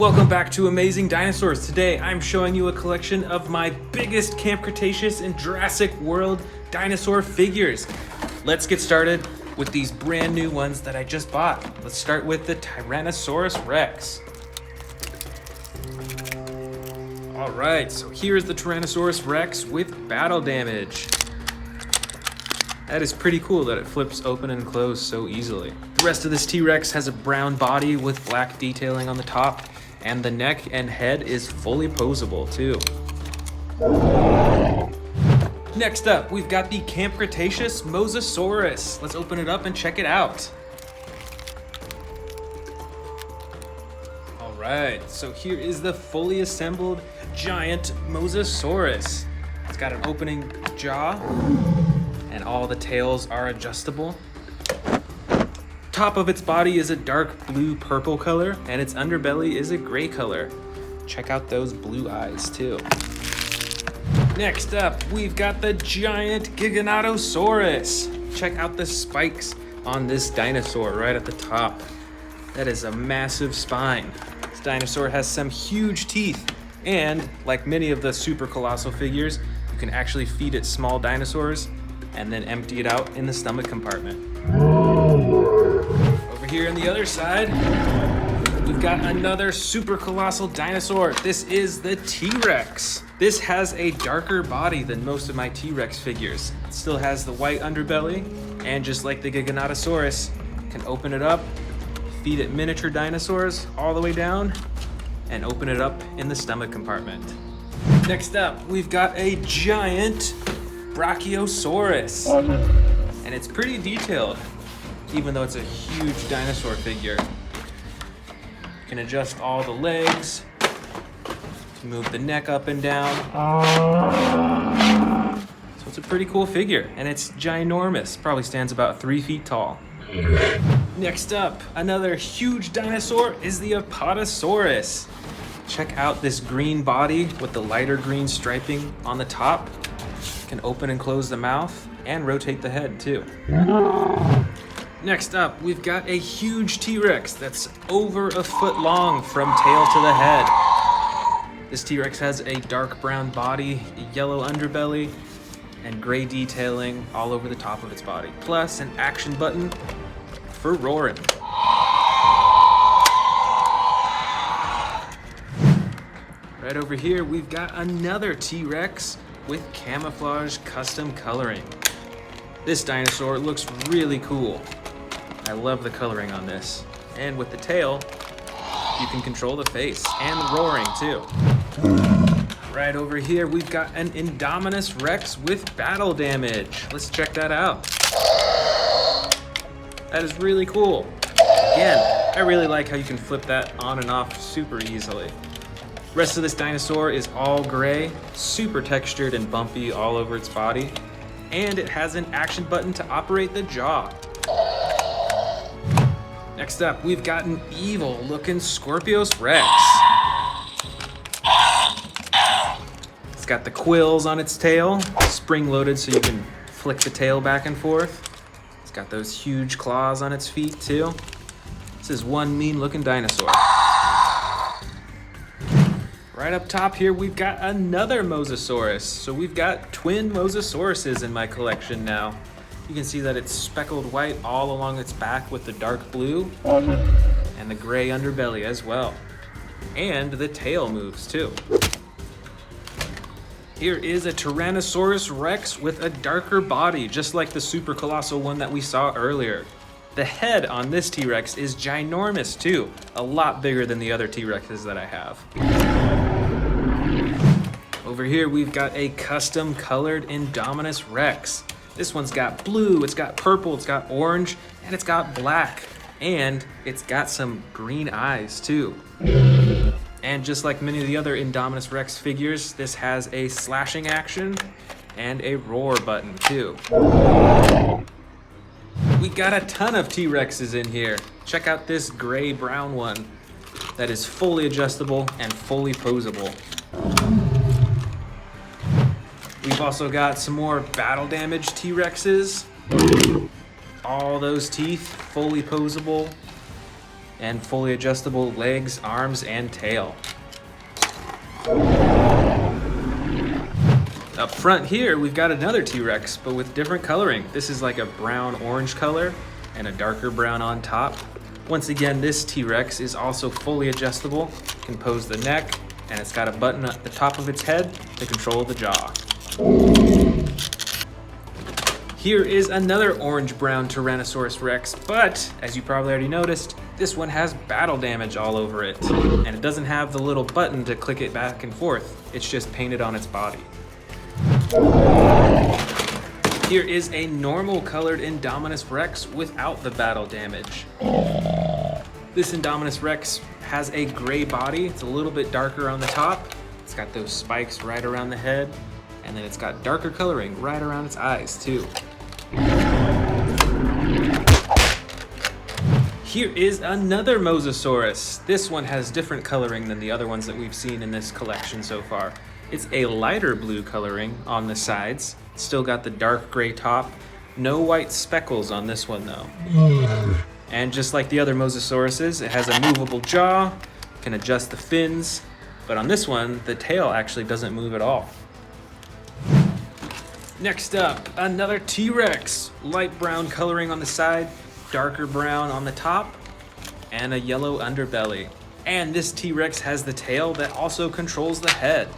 Welcome back to Amazing Dinosaurs. Today I'm showing you a collection of my biggest Camp Cretaceous and Jurassic World dinosaur figures. Let's get started with these brand new ones that I just bought. Let's start with the Tyrannosaurus Rex. Alright, so here's the Tyrannosaurus Rex with battle damage. That is pretty cool that it flips open and closed so easily. The rest of this T-Rex has a brown body with black detailing on the top, and the neck and head is fully posable too. Next up, we've got the Camp Cretaceous Mosasaurus. Let's open it up and check it out. All right, so here is the fully assembled giant Mosasaurus. It's got an opening jaw, and all the tails are adjustable. Top of its body is a dark blue-purple color, and its underbelly is a gray color. Check out those blue eyes too. Next up, we've got the giant Giganotosaurus. Check out the spikes on this dinosaur right at the top. That is a massive spine. This dinosaur has some huge teeth, and like many of the super colossal figures, you can actually feed it small dinosaurs and then empty it out in the stomach compartment. Over here on the other side, we've got another super colossal dinosaur. This is the T-Rex. This has a darker body than most of my T-Rex figures. It still has the white underbelly, and just like the Giganotosaurus, you can open it up, feed it miniature dinosaurs all the way down, and open it up in the stomach compartment. Next up, we've got a giant Brachiosaurus, and it's pretty detailed, even though it's a huge dinosaur figure. You can adjust all the legs to move the neck up and down. So it's a pretty cool figure, and it's ginormous. Probably stands about 3 feet tall. Next up, another huge dinosaur is the Apatosaurus. Check out this green body with the lighter green striping on the top. Can open and close the mouth and rotate the head too. Next up, we've got a huge T-Rex that's over a foot long from tail to the head. This T-Rex has a dark brown body, a yellow underbelly, and gray detailing all over the top of its body, plus an action button for roaring. Right over here, we've got another T-Rex with camouflage custom coloring. This dinosaur looks really cool. I love the coloring on this. And with the tail, you can control the face and the roaring too. Right over here, we've got an Indominus Rex with battle damage. Let's check that out. That is really cool. Again, I really like how you can flip that on and off super easily. Rest of this dinosaur is all gray, super textured and bumpy all over its body, and it has an action button to operate the jaw. Next up, we've got an evil looking Scorpius Rex. It's got the quills on its tail, spring loaded so you can flick the tail back and forth. It's got those huge claws on its feet too. This is one mean looking dinosaur. Right up top here, we've got another Mosasaurus. So we've got twin Mosasauruses in my collection now. You can see that it's speckled white all along its back with the dark blue and the gray underbelly as well. And the tail moves too. Here is a Tyrannosaurus Rex with a darker body, just like the super colossal one that we saw earlier. The head on this T-Rex is ginormous too, a lot bigger than the other T-Rexes that I have. Over here, we've got a custom colored Indominus Rex. This one's got blue, it's got purple, it's got orange, and it's got black. And it's got some green eyes too. And just like many of the other Indominus Rex figures, this has a slashing action and a roar button too. We got a ton of T-Rexes in here. Check out this gray-brown one that is fully adjustable and fully posable. We've also got some more battle damage T-Rexes. All those teeth fully posable. and fully adjustable legs, arms, and tail. Up front here, we've got another T-Rex, but with different coloring. This is like a brown-orange color and a darker brown on top. Once again, this T-Rex is also fully adjustable, can pose the neck, and it's got a button at the top of its head to control the jaw. Here is another orange-brown Tyrannosaurus Rex, but as you probably already noticed, this one has battle damage all over it, and it doesn't have the little button to click it back and forth. It's just painted on its body. Here is a normal colored Indominus Rex without the battle damage. This Indominus Rex has a gray body. It's a little bit darker on the top. It's got those spikes right around the head, and then it's got darker coloring right around its eyes too. Here is another Mosasaurus. This one has different coloring than the other ones that we've seen in this collection so far. It's a lighter blue coloring on the sides. Still got the dark gray top. No white speckles on this one though. And just like the other Mosasauruses, it has a movable jaw, can adjust the fins, but on this one, the tail actually doesn't move at all. Next up, another T-Rex. Light brown coloring on the side, darker brown on the top, and a yellow underbelly. And this T-Rex has the tail that also controls the head.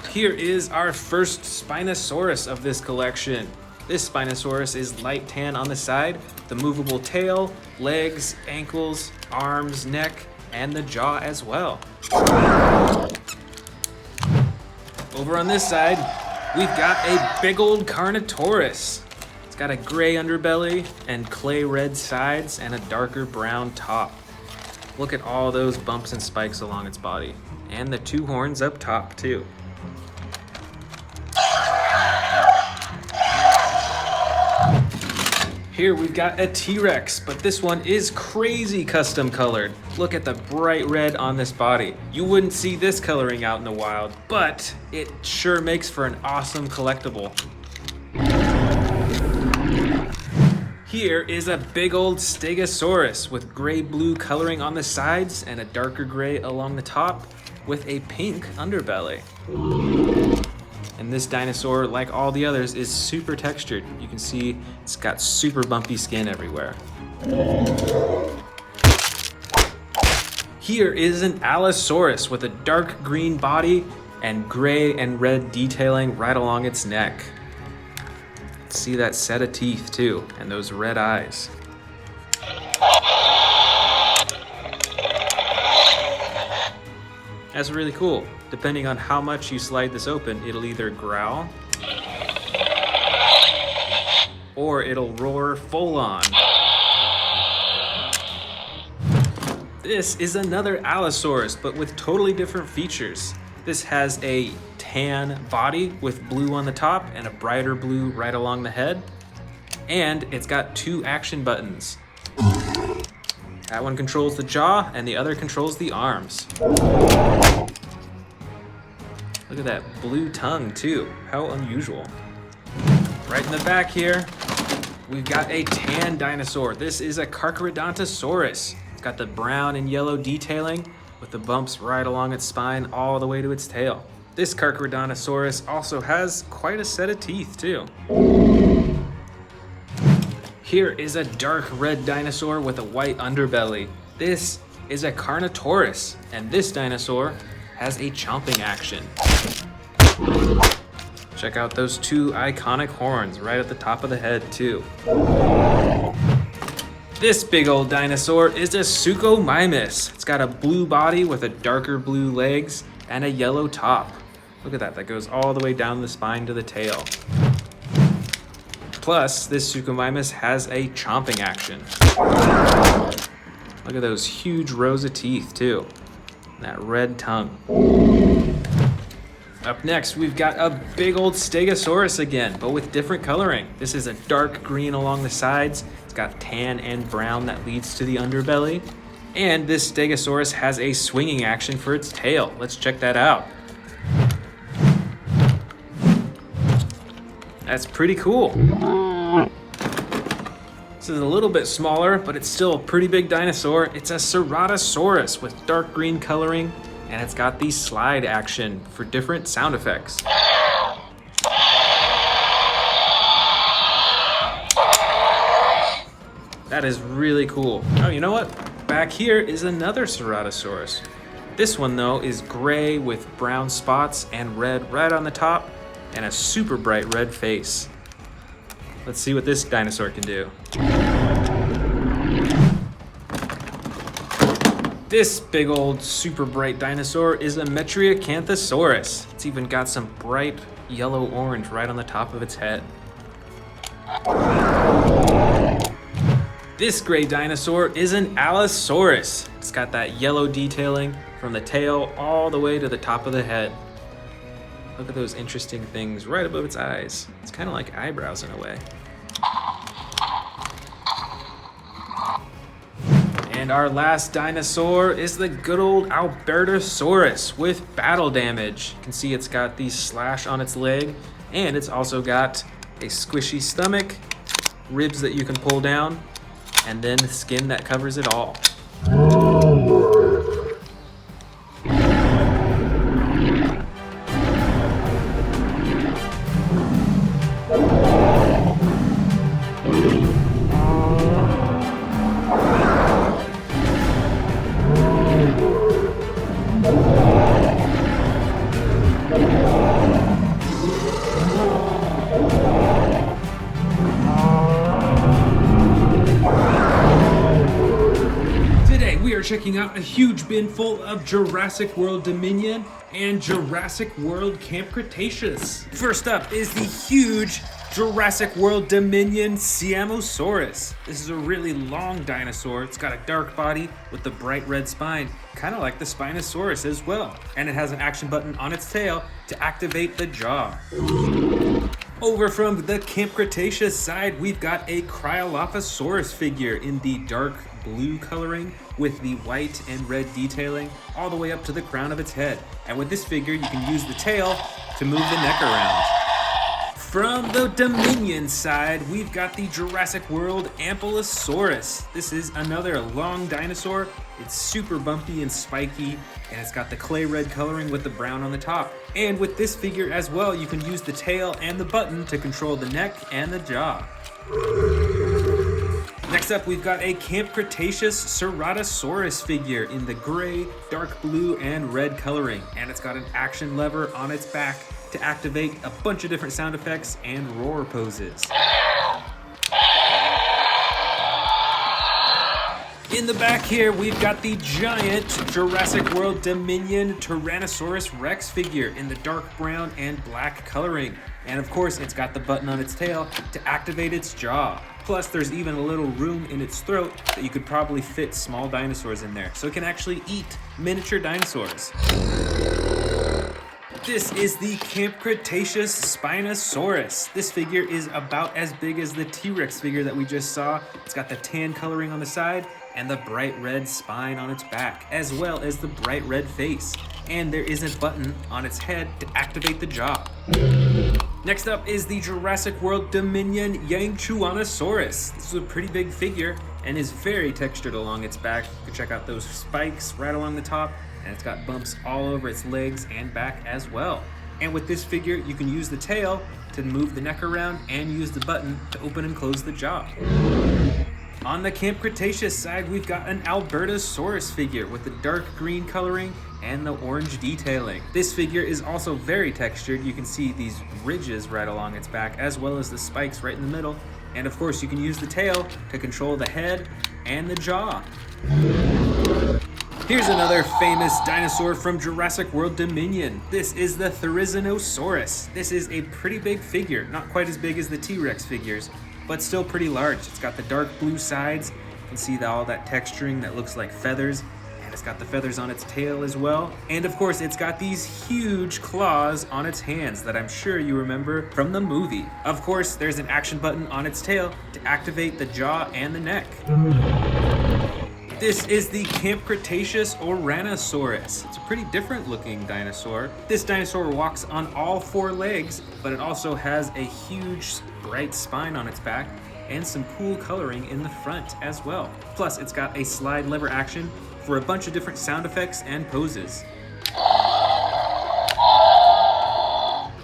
Here is our first Spinosaurus of this collection. This Spinosaurus is light tan on the side, the movable tail, legs, ankles, arms, neck, and the jaw as well. Over on this side, we've got a big old Carnotaurus. It's got a gray underbelly and clay red sides and a darker brown top. Look at all those bumps and spikes along its body. And the two horns up top too. Here we've got a T-Rex, but this one is crazy custom colored. Look at the bright red on this body. You wouldn't see this coloring out in the wild, but it sure makes for an awesome collectible. Here is a big old Stegosaurus with gray-blue coloring on the sides and a darker gray along the top with a pink underbelly. And this dinosaur, like all the others, is super textured. You can see it's got super bumpy skin everywhere. Here is an Allosaurus with a dark green body and gray and red detailing right along its neck. See that set of teeth too, and those red eyes. That's really cool. Depending on how much you slide this open, it'll either growl or it'll roar full on. This is another Allosaurus, but with totally different features. This has a tan body with blue on the top and a brighter blue right along the head. And it's got two action buttons. That one controls the jaw and the other controls the arms. Look at that blue tongue too. How unusual. Right in the back here, we've got a tan dinosaur. This is a Giganotosaurus. It's got the brown and yellow detailing with the bumps right along its spine all the way to its tail. This Giganotosaurus also has quite a set of teeth too. Here is a dark red dinosaur with a white underbelly. This is a Carnotaurus, and this dinosaur has a chomping action. Check out those two iconic horns right at the top of the head too. This big old dinosaur is a Suchomimus. It's got a blue body with a darker blue legs and a yellow top. Look at that, that goes all the way down the spine to the tail. Plus, this Suchomimus has a chomping action. Look at those huge rows of teeth too. And that red tongue. Up next, we've got a big old Stegosaurus again, but with different coloring. This is a dark green along the sides. It's got tan and brown that leads to the underbelly. And this Stegosaurus has a swinging action for its tail. Let's check that out. That's pretty cool. This is a little bit smaller, but it's still a pretty big dinosaur. It's a Ceratosaurus with dark green coloring, and it's got the slide action for different sound effects. That is really cool. Oh, you know what? Back here is another Ceratosaurus. This one though is gray with brown spots and red right on the top, and a super bright red face. Let's see what this dinosaur can do. This big old super bright dinosaur is a Metriacanthosaurus. It's even got some bright yellow-orange right on the top of its head. This gray dinosaur is an Allosaurus. It's got that yellow detailing from the tail all the way to the top of the head. Look at those interesting things right above its eyes. It's kind of like eyebrows in a way. And our last dinosaur is the good old Albertosaurus with battle damage. You can see it's got the slash on its leg, and it's also got a squishy stomach, ribs that you can pull down, and then the skin that covers it all. Checking out a huge bin full of Jurassic World Dominion and Jurassic World Camp Cretaceous. First up is the huge Jurassic World Dominion Siamosaurus. This is a really long dinosaur. It's got a dark body with the bright red spine, kind of like the Spinosaurus as well. And it has an action button on its tail to activate the jaw. Over from the Camp Cretaceous side, we've got a Cryolophosaurus figure in the dark blue coloring with the white and red detailing all the way up to the crown of its head. And with this figure, you can use the tail to move the neck around. From the Dominion side, we've got the Jurassic World Ampulosaurus. This is another long dinosaur. It's super bumpy and spiky, and it's got the clay red coloring with the brown on the top. And with this figure as well, you can use the tail and the button to control the neck and the jaw. Next up, we've got a Camp Cretaceous Ceratosaurus figure in the gray, dark blue, and red coloring. And it's got an action lever on its back to activate a bunch of different sound effects and roar poses. In the back here, we've got the giant Jurassic World Dominion Tyrannosaurus Rex figure in the dark brown and black coloring. And of course, it's got the button on its tail to activate its jaw. Plus, there's even a little room in its throat that you could probably fit small dinosaurs in there, so it can actually eat miniature dinosaurs. This is the Camp Cretaceous Spinosaurus. This figure is about as big as the T-Rex figure that we just saw. It's got the tan coloring on the side and the bright red spine on its back, as well as the bright red face. And there is a button on its head to activate the jaw. Next up is the Jurassic World Dominion Yangchuanosaurus. This is a pretty big figure and is very textured along its back. You can check out those spikes right along the top, and it's got bumps all over its legs and back as well. And with this figure, you can use the tail to move the neck around and use the button to open and close the jaw. On the Camp Cretaceous side, we've got an Albertosaurus figure with the dark green coloring and the orange detailing. This figure is also very textured. You can see these ridges right along its back, as well as the spikes right in the middle. And of course, you can use the tail to control the head and the jaw. Here's another famous dinosaur from Jurassic World Dominion. This is the Therizinosaurus. This is a pretty big figure, not quite as big as the T-Rex figures, but still pretty large. It's got the dark blue sides. You can see all that texturing that looks like feathers. And it's got the feathers on its tail as well. And of course, it's got these huge claws on its hands that I'm sure you remember from the movie. Of course, there's an action button on its tail to activate the jaw and the neck. This is the Camp Cretaceous Ouranosaurus. It's a pretty different looking dinosaur. This dinosaur walks on all four legs, but it also has a huge bright spine on its back, and some cool coloring in the front as well. Plus, it's got a slide lever action for a bunch of different sound effects and poses.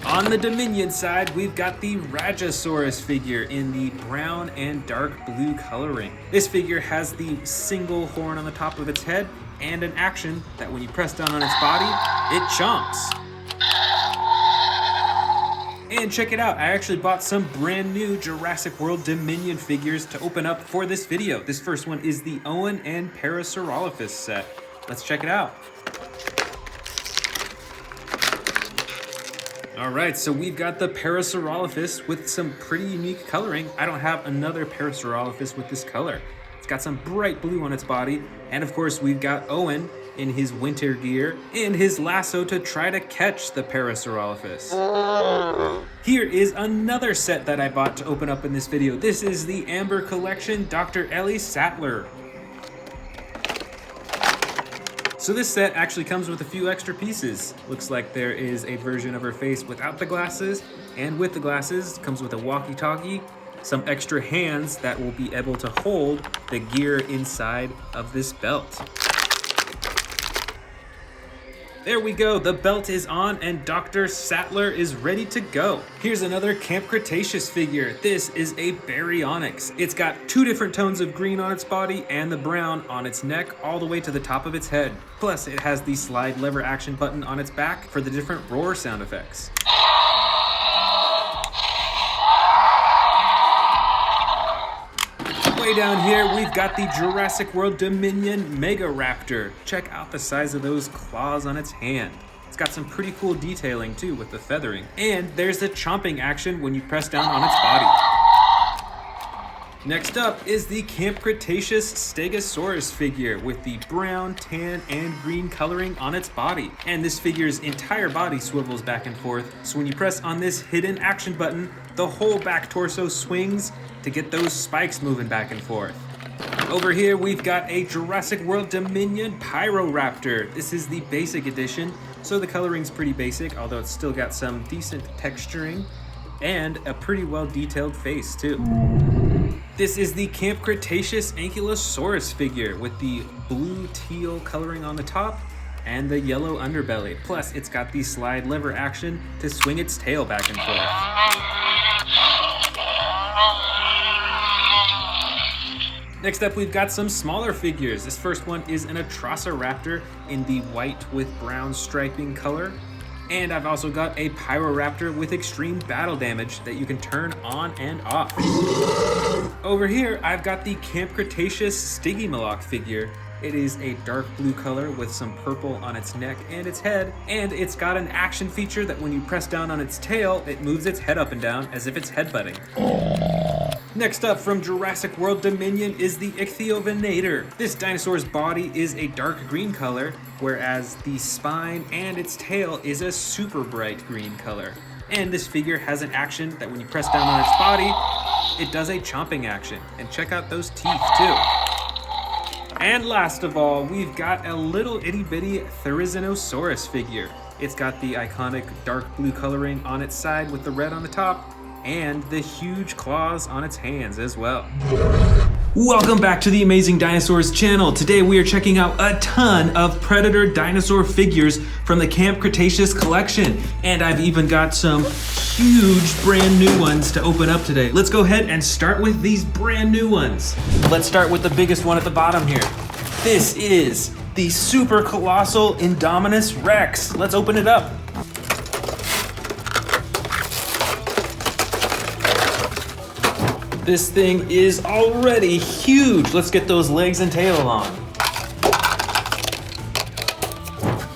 On the Dominion side, we've got the Rajasaurus figure in the brown and dark blue coloring. This figure has the single horn on the top of its head and an action that when you press down on its body, it chomps. And check it out, I actually bought some brand new Jurassic World Dominion figures to open up for this video. This first one is the Owen and Parasaurolophus set. Let's check it out. All right, so we've got the Parasaurolophus with some pretty unique coloring. I don't have another Parasaurolophus with this color. It's got some bright blue on its body. And of course, we've got Owen in his winter gear and his lasso to try to catch the Parasaurolophus. Here is another set that I bought to open up in this video. This is the Amber Collection Dr. Ellie Sattler. So this set actually comes with a few extra pieces. Looks like there is a version of her face without the glasses, and with the glasses comes with a walkie-talkie, some extra hands that will be able to hold the gear inside of this belt. There we go, the belt is on and Dr. Sattler is ready to go. Here's another Camp Cretaceous figure. This is a Baryonyx. It's got two different tones of green on its body and the brown on its neck all the way to the top of its head. Plus it has the slide lever action button on its back for the different roar sound effects. Way down here, we've got the Jurassic World Dominion Mega Raptor. Check out the size of those claws on its hand. It's got some pretty cool detailing too with the feathering. And there's the chomping action when you press down on its body. Next up is the Camp Cretaceous Stegosaurus figure with the brown, tan, and green coloring on its body. And this figure's entire body swivels back and forth, so when you press on this hidden action button, the whole back torso swings to get those spikes moving back and forth. Over here, we've got a Jurassic World Dominion Pyroraptor. This is the basic edition, so the coloring's pretty basic, although it's still got some decent texturing and a pretty well detailed face too. This is the Camp Cretaceous Ankylosaurus figure with the blue teal coloring on the top and the yellow underbelly. Plus, it's got the slide lever action to swing its tail back and forth. Next up, we've got some smaller figures. This first one is an Atrociraptor in the white with brown striping color. And I've also got a Pyroraptor with extreme battle damage that you can turn on and off. Over here, I've got the Camp Cretaceous Stygimoloch figure. It is a dark blue color with some purple on its neck and its head, and it's got an action feature that when you press down on its tail, it moves its head up and down as if it's headbutting. Next up from Jurassic World Dominion is the Ichthyovenator. This dinosaur's body is a dark green color, whereas the spine and its tail is a super bright green color. And this figure has an action that when you press down on its body, it does a chomping action. And check out those teeth too. And last of all, we've got a little itty bitty Therizinosaurus figure. It's got the iconic dark blue coloring on its side with the red on the top, and the huge claws on its hands as well. Welcome back to the Amazing Dinosaurs channel. Today we are checking out a ton of Predator dinosaur figures from the Camp Cretaceous collection. And I've even got some huge brand new ones to open up today. Let's go ahead and start with these brand new ones. Let's start with the biggest one at the bottom here. This is the super colossal Indominus Rex. Let's open it up. This thing is already huge. Let's get those legs and tail on.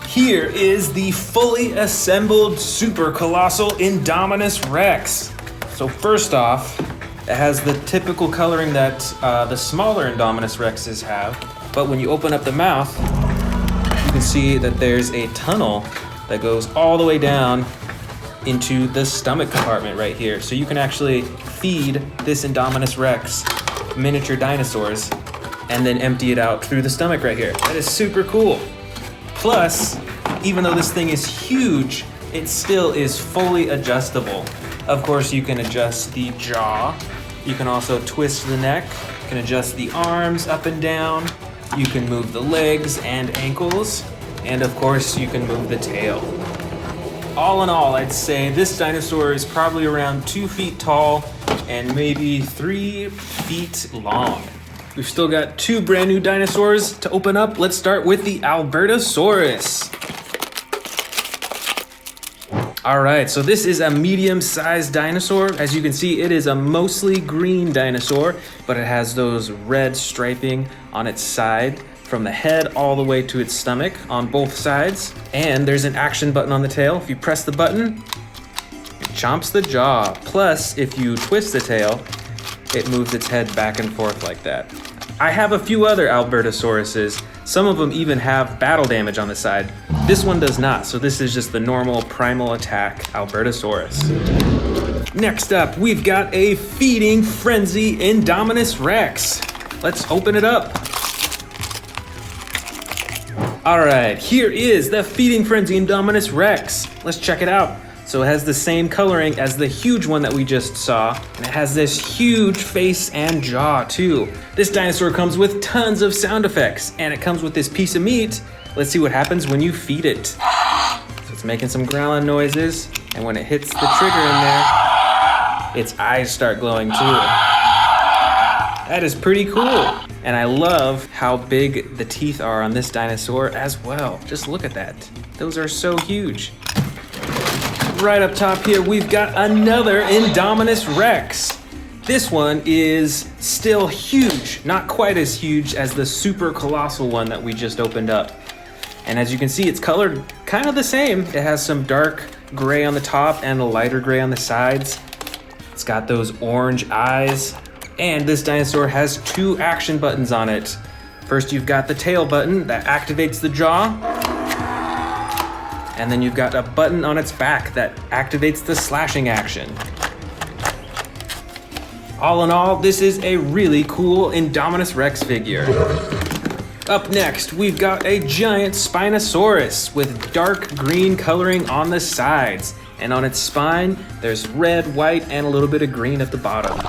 Here is the fully assembled super colossal Indominus Rex. So first off, it has the typical coloring that the smaller Indominus Rexes have, but when you open up the mouth, you can see that there's a tunnel that goes all the way down into the stomach compartment right here. So you can actually feed this Indominus Rex miniature dinosaurs and then empty it out through the stomach right here. That is super cool. Plus, even though this thing is huge, it still is fully adjustable. Of course, you can adjust the jaw You can also twist the neck. You can adjust the arms up and down. You can move the legs and ankles. And of course, you can move the tail. All in all, I'd say this dinosaur is probably around 2 feet tall and maybe 3 feet long. We've still got 2 brand new dinosaurs to open up. Let's start with the Albertosaurus. All right, so this is a medium-sized dinosaur. As you can see, it is a mostly green dinosaur, but it has those red striping on its side from the head all the way to its stomach on both sides. And there's an action button on the tail. If you press the button, it chomps the jaw. Plus, if you twist the tail, it moves its head back and forth like that. I have a few other Albertosauruses. Some of them even have battle damage on the side. This one does not, so this is just the normal primal attack Albertosaurus. Next up, we've got a feeding frenzy Indominus Rex. Let's open it up. All right, here is the feeding frenzy Indominus Rex. Let's check it out. So it has the same coloring as the huge one that we just saw, and it has this huge face and jaw too. This dinosaur comes with tons of sound effects, and it comes with this piece of meat. Let's see what happens when you feed it. So it's making some growling noises, and when it hits the trigger in there, its eyes start glowing too. That is pretty cool. And I love how big the teeth are on this dinosaur as well. Just look at that. Those are so huge. Right up top here, we've got another Indominus Rex. This one is still huge, not quite as huge as the super colossal one that we just opened up. And as you can see, it's colored kind of the same. It has some dark gray on the top and a lighter gray on the sides. It's got those orange eyes. And this dinosaur has 2 action buttons on it. First, you've got the tail button that activates the jaw. And then you've got a button on its back that activates the slashing action. All in all, this is a really cool Indominus Rex figure. Up next, we've got a giant Spinosaurus with dark green coloring on the sides. And on its spine, there's red, white, and a little bit of green at the bottom.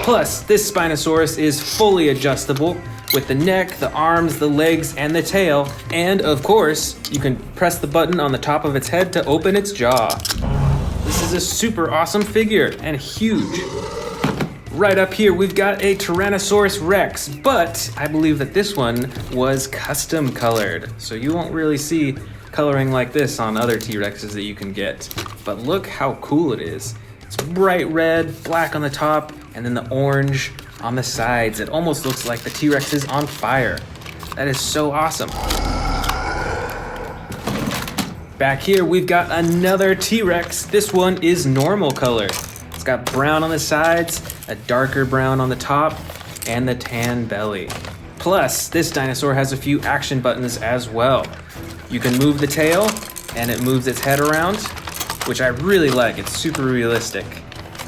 Plus, this Spinosaurus is fully adjustable with the neck, the arms, the legs, and the tail. And of course, you can press the button on the top of its head to open its jaw. This is a super awesome figure and huge. Right up here, we've got a Tyrannosaurus Rex, but I believe that this one was custom colored. So you won't really see coloring like this on other T-Rexes that you can get. But look how cool it is. It's bright red, black on the top, and then the orange on the sides. It almost looks like the T-Rex is on fire. That is so awesome. Back here, we've got another T-Rex. This one is normal color. It's got brown on the sides, a darker brown on the top, and the tan belly. Plus, this dinosaur has a few action buttons as well. You can move the tail, and it moves its head around, which I really like. It's super realistic.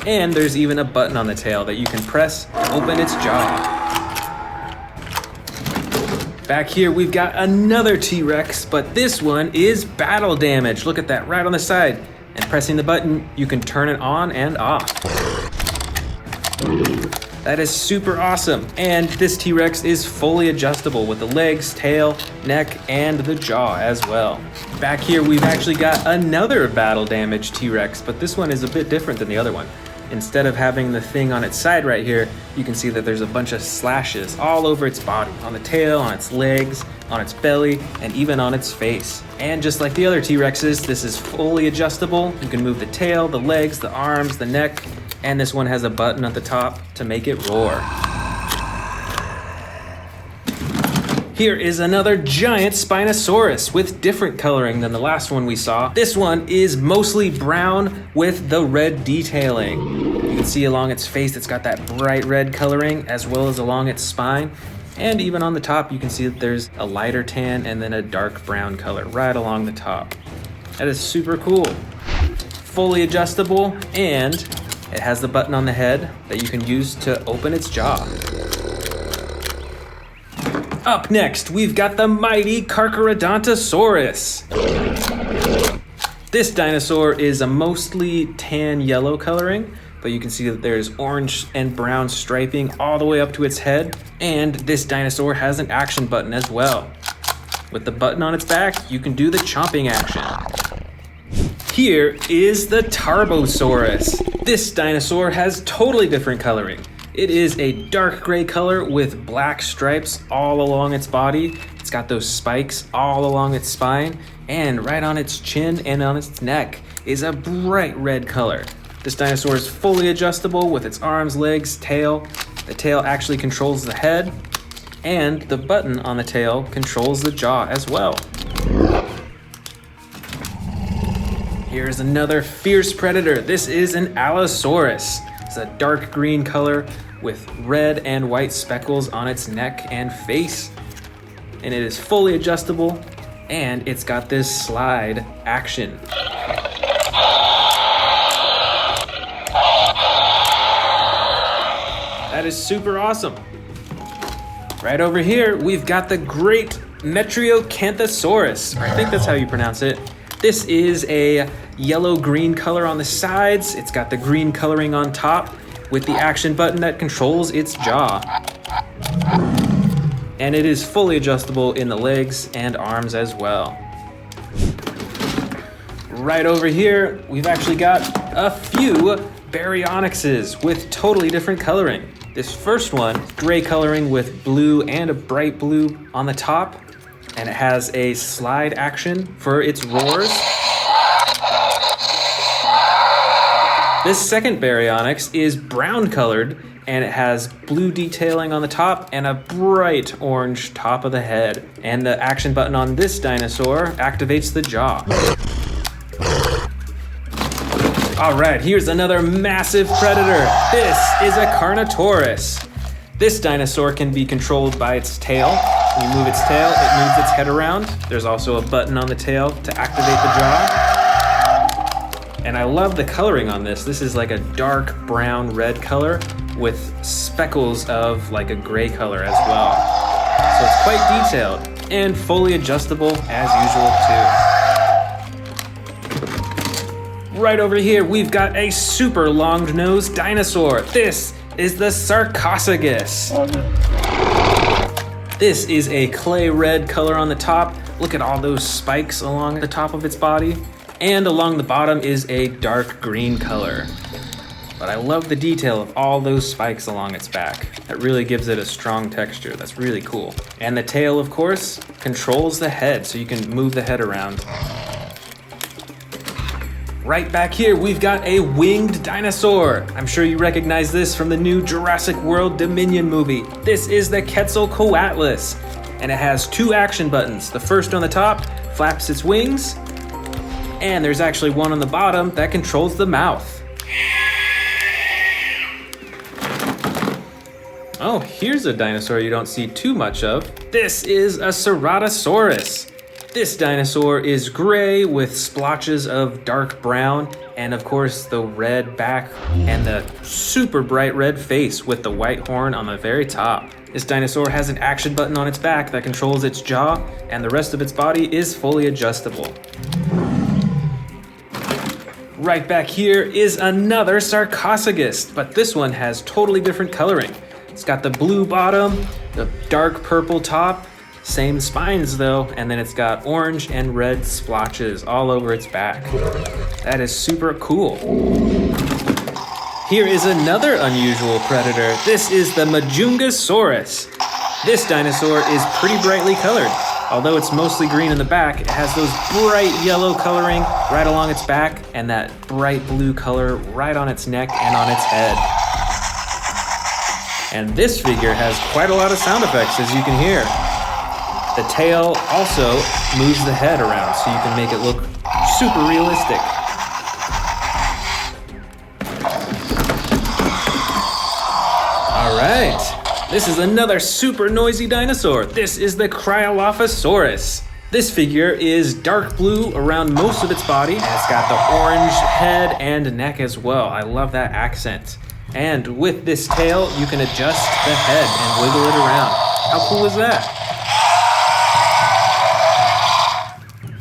And there's even a button on the tail that you can press to open its jaw. Back here, we've got another T-Rex, but this one is battle damage. Look at that right on the side. And pressing the button, you can turn it on and off. That is super awesome. And this T-Rex is fully adjustable with the legs, tail, neck, and the jaw as well. Back here, we've actually got another battle damage T-Rex, but this one is a bit different than the other one. Instead of having the thing on its side right here, you can see that there's a bunch of slashes all over its body, on the tail, on its legs, on its belly, and even on its face. And just like the other T-Rexes, this is fully adjustable. You can move the tail, the legs, the arms, the neck, and this one has a button at the top to make it roar. Here is another giant Spinosaurus with different coloring than the last one we saw. This one is mostly brown with the red detailing. You can see along its face it's got that bright red coloring as well as along its spine. And even on the top you can see that there's a lighter tan and then a dark brown color right along the top. That is super cool. Fully adjustable, and it has the button on the head that you can use to open its jaw. Up next, we've got the mighty Giganotosaurus. This dinosaur is a mostly tan yellow coloring but you can see that there's orange and brown striping all the way up to its head. And this dinosaur has an action button as well. With the button on its back, you can do the chomping action. Here is the Tarbosaurus. This dinosaur has totally different coloring. It is a dark gray color with black stripes all along its body. It's got those spikes all along its spine, and right on its chin and on its neck is a bright red color. This dinosaur is fully adjustable with its arms, legs, tail. The tail actually controls the head, and the button on the tail controls the jaw as well. Here's another fierce predator. This is an Allosaurus. It's a dark green color with red and white speckles on its neck and face. And it is fully adjustable, and it's got this slide action. That is super awesome. Right over here, we've got the great Metriacanthosaurus. I think that's how you pronounce it. This is a yellow-green color on the sides. It's got the green coloring on top with the action button that controls its jaw. And it is fully adjustable in the legs and arms as well. Right over here, we've actually got a few Baryonyxes with totally different coloring. This first one, gray coloring with blue and a bright blue on the top, and it has a slide action for its roars. This second Baryonyx is brown colored, and it has blue detailing on the top and a bright orange top of the head. And the action button on this dinosaur activates the jaw. All right, here's another massive predator. This is a Carnotaurus. This dinosaur can be controlled by its tail. When you move its tail, it moves its head around. There's also a button on the tail to activate the jaw. And I love the coloring on this. This is like a dark brown red color with speckles of like a gray color as well. So it's quite detailed and fully adjustable as usual too. Right over here, we've got a super long-nosed dinosaur. This is the Sarcophagus. This is a clay red color on the top. Look at all those spikes along the top of its body. And along the bottom is a dark green color. But I love the detail of all those spikes along its back. That really gives it a strong texture. That's really cool. And the tail, of course, controls the head, so you can move the head around. Right back here, we've got a winged dinosaur. I'm sure you recognize this from the new Jurassic World Dominion movie. This is the Quetzalcoatlus, and it has two action buttons. The first on the top flaps its wings, and there's actually one on the bottom that controls the mouth. Oh, here's a dinosaur you don't see too much of. This is a Ceratosaurus. This dinosaur is gray with splotches of dark brown, and of course the red back and the super bright red face with the white horn on the very top. This dinosaur has an action button on its back that controls its jaw, and the rest of its body is fully adjustable. Right back here is another Sarcophagus, but this one has totally different coloring. It's got the blue bottom, the dark purple top, same spines though, and then it's got orange and red splotches all over its back. That is super cool. Here is another unusual predator. This is the Majungasaurus. This dinosaur is pretty brightly colored. Although it's mostly green in the back, it has those bright yellow coloring right along its back and that bright blue color right on its neck and on its head. And this figure has quite a lot of sound effects, as you can hear. The tail also moves the head around so you can make it look super realistic. All right, this is another super noisy dinosaur. This is the Cryolophosaurus. This figure is dark blue around most of its body, and it's got the orange head and neck as well. I love that accent. And with this tail, you can adjust the head and wiggle it around. How cool is that?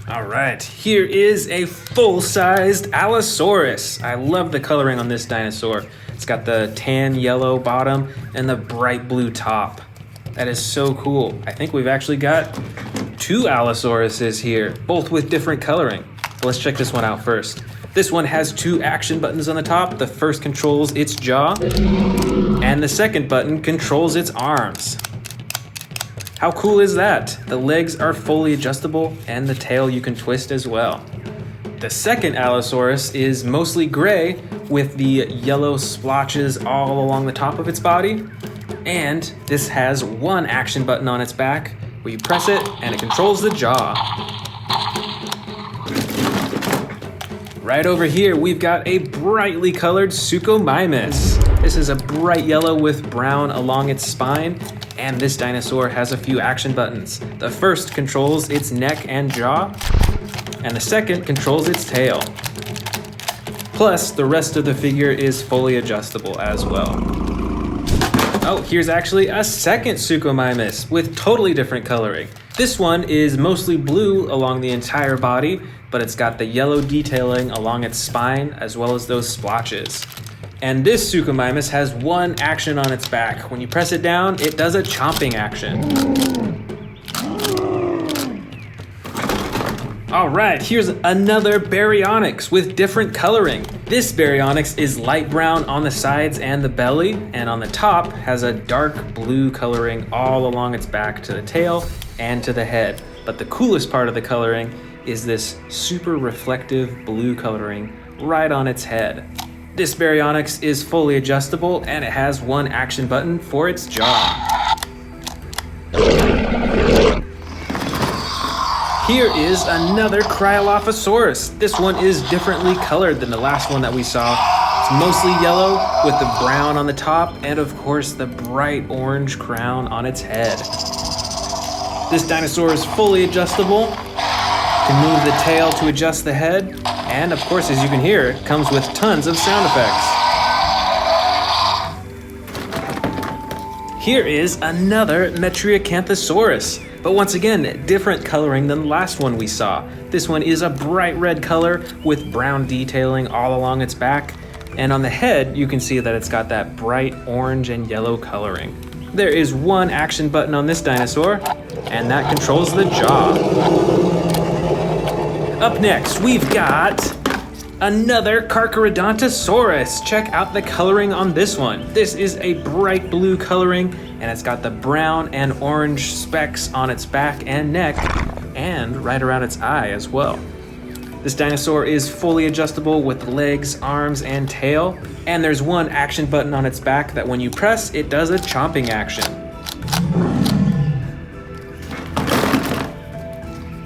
All right, here is a full-sized Allosaurus. I love the coloring on this dinosaur. It's got the tan yellow bottom and the bright blue top. That is so cool. I think we've actually got 2 Allosauruses here, both with different coloring. But let's check this one out first. This one has 2 action buttons on the top. The first controls its jaw, and the second button controls its arms. How cool is that? The legs are fully adjustable, and the tail you can twist as well. The second Allosaurus is mostly gray with the yellow splotches all along the top of its body. And this has 1 action button on its back where you press it and it controls the jaw. Right over here, we've got a brightly colored Suchomimus. This is a bright yellow with brown along its spine, and this dinosaur has a few action buttons. The first controls its neck and jaw, and the second controls its tail. Plus, the rest of the figure is fully adjustable as well. Oh, here's actually a second Suchomimus with totally different coloring. This one is mostly blue along the entire body, but it's got the yellow detailing along its spine as well as those splotches. And this Suchomimus has 1 action on its back. When you press it down, it does a chomping action. All right, here's another Baryonyx with different coloring. This Baryonyx is light brown on the sides and the belly, and on the top has a dark blue coloring all along its back to the tail and to the head. But the coolest part of the coloring is this super reflective blue coloring right on its head. This Baryonyx is fully adjustable, and it has 1 action button for its jaw. Here is another Cryolophosaurus. This one is differently colored than the last one that we saw. It's mostly yellow with the brown on the top and of course the bright orange crown on its head. This dinosaur is fully adjustable. You can move the tail to adjust the head. And of course, as you can hear, it comes with tons of sound effects. Here is another Metriacanthosaurus. But once again, different coloring than the last one we saw. This one is a bright red color with brown detailing all along its back. And on the head, you can see that it's got that bright orange and yellow coloring. There is 1 action button on this dinosaur, and that controls the jaw. Up next, we've got another Carcharodontosaurus. Check out the coloring on this one. This is a bright blue coloring, and it's got the brown and orange specks on its back and neck, and right around its eye as well. This dinosaur is fully adjustable with legs, arms, and tail, and there's 1 action button on its back that when you press, it does a chomping action.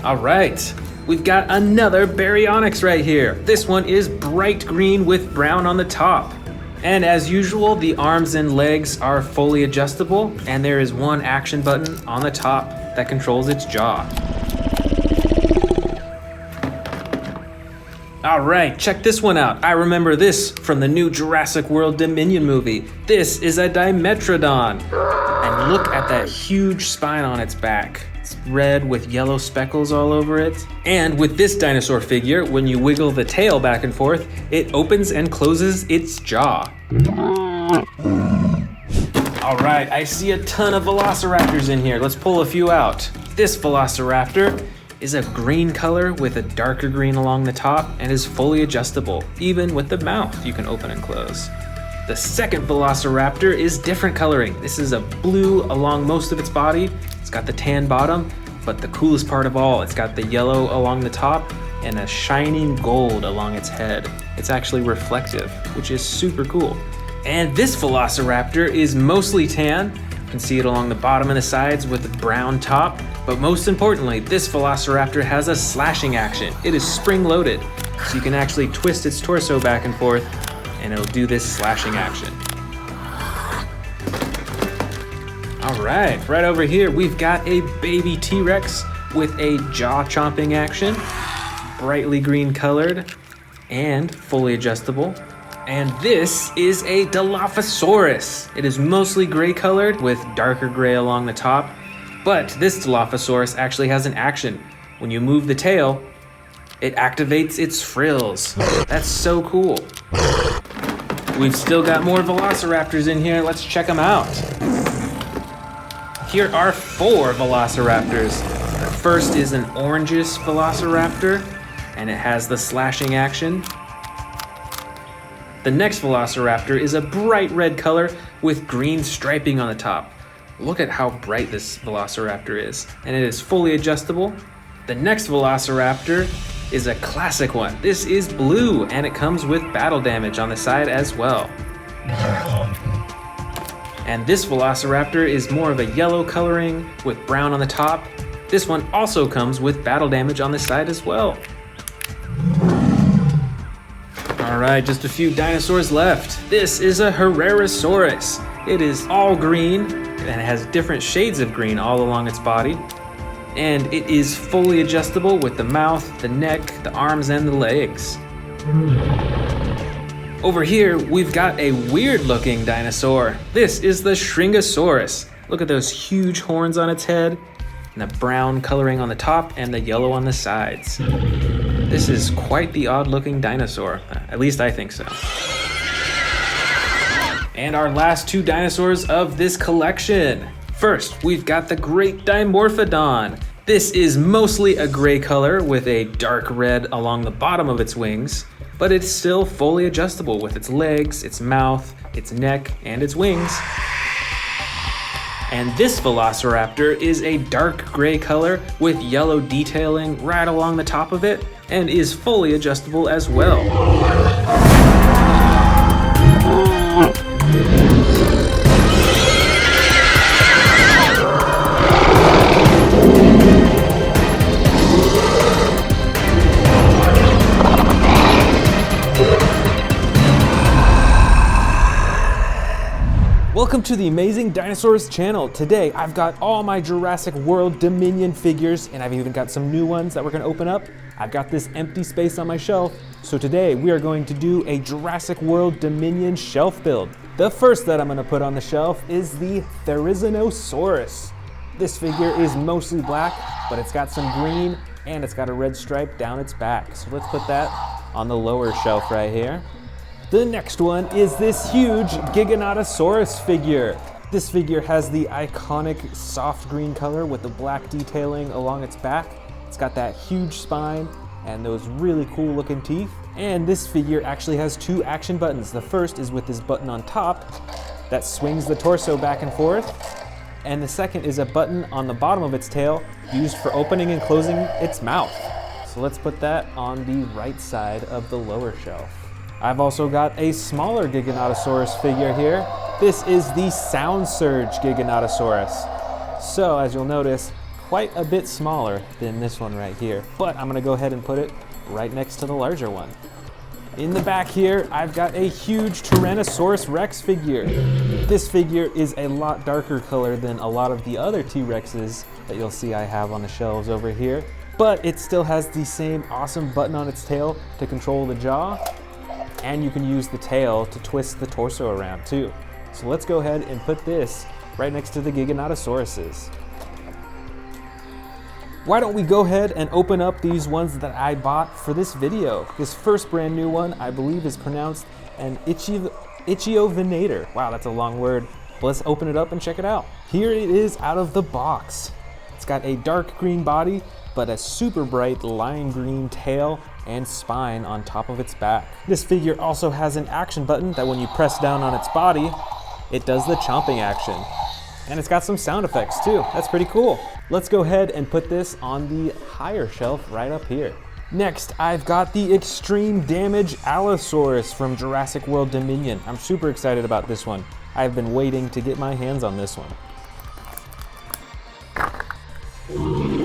All right. We've got another Baryonyx right here. This one is bright green with brown on the top. And as usual, the arms and legs are fully adjustable, and there is 1 action button on the top that controls its jaw. All right, check this one out. I remember this from the new Jurassic World Dominion movie. This is a Dimetrodon. And look at that huge spine on its back. It's red with yellow speckles all over it. And with this dinosaur figure, when you wiggle the tail back and forth, it opens and closes its jaw. All right, I see a ton of velociraptors in here. Let's pull a few out. This velociraptor is a green color with a darker green along the top and is fully adjustable. Even with the mouth, you can open and close. The second velociraptor is different coloring. This is a blue along most of its body. It's got the tan bottom, but the coolest part of all, it's got the yellow along the top and a shining gold along its head. It's actually reflective, which is super cool. And this velociraptor is mostly tan. You can see it along the bottom and the sides with the brown top. But most importantly, this velociraptor has a slashing action. It is spring-loaded, so you can actually twist its torso back and forth, and it'll do this slashing action. All right over here, we've got a baby T-Rex with a jaw-chomping action, brightly green colored, and fully adjustable. And this is a Dilophosaurus. It is mostly gray colored with darker gray along the top. But this Dilophosaurus actually has an action. When you move the tail, it activates its frills. That's so cool. We've still got more velociraptors in here. Let's check them out. Here are 4 velociraptors. The first is an orangish velociraptor, and it has the slashing action. The next velociraptor is a bright red color with green striping on the top. Look at how bright this velociraptor is, and it is fully adjustable. The next velociraptor is a classic one. This is blue, and it comes with battle damage on the side as well. And this velociraptor is more of a yellow coloring with brown on the top. This one also comes with battle damage on the side as well. All right, just a few dinosaurs left. This is a Herrerasaurus. It is all green, and it has different shades of green all along its body. And it is fully adjustable with the mouth, the neck, the arms, and the legs. Over here, we've got a weird-looking dinosaur. This is the Shringosaurus. Look at those huge horns on its head, and the brown coloring on the top, and the yellow on the sides. This is quite the odd-looking dinosaur. At least I think so. And our last 2 dinosaurs of this collection. First, we've got the Great Dimorphodon. This is mostly a gray color with a dark red along the bottom of its wings, but it's still fully adjustable with its legs, its mouth, its neck, and its wings. And this velociraptor is a dark gray color with yellow detailing right along the top of it, and is fully adjustable as well. Welcome to the Amazing Dinosaurs channel. Today, I've got all my Jurassic World Dominion figures, and I've even got some new ones that we're gonna open up. I've got this empty space on my shelf, so today we are going to do a Jurassic World Dominion shelf build. The first that I'm gonna put on the shelf is the Therizinosaurus. This figure is mostly black, but it's got some green, and it's got a red stripe down its back. So let's put that on the lower shelf right here. The next one is this huge Giganotosaurus figure. This figure has the iconic soft green color with the black detailing along its back. It's got that huge spine and those really cool looking teeth. And this figure actually has 2 action buttons. The first is with this button on top that swings the torso back and forth. And the second is a button on the bottom of its tail used for opening and closing its mouth. So let's put that on the right side of the lower shelf. I've also got a smaller Giganotosaurus figure here. This is the Sound Surge Giganotosaurus. So as you'll notice, quite a bit smaller than this one right here, but I'm gonna go ahead and put it right next to the larger one. In the back here, I've got a huge Tyrannosaurus Rex figure. This figure is a lot darker color than a lot of the other T-Rexes that you'll see I have on the shelves over here, but it still has the same awesome button on its tail to control the jaw. And you can use the tail to twist the torso around too. So let's go ahead and put this right next to the Giganotosauruses. Why don't we go ahead and open up these ones that I bought for this video. This first brand new one, I believe is pronounced an Ichthyovenator. Wow, that's a long word. But let's open it up and check it out. Here it is out of the box. It's got a dark green body, but a super bright lime green tail and spine on top of its back. This figure also has an action button that when you press down on its body, it does the chomping action. And it's got some sound effects too. That's pretty cool. Let's go ahead and put this on the higher shelf right up here. Next, I've got the Extreme Damage Allosaurus from Jurassic World Dominion. I'm super excited about this one. I've been waiting to get my hands on this one.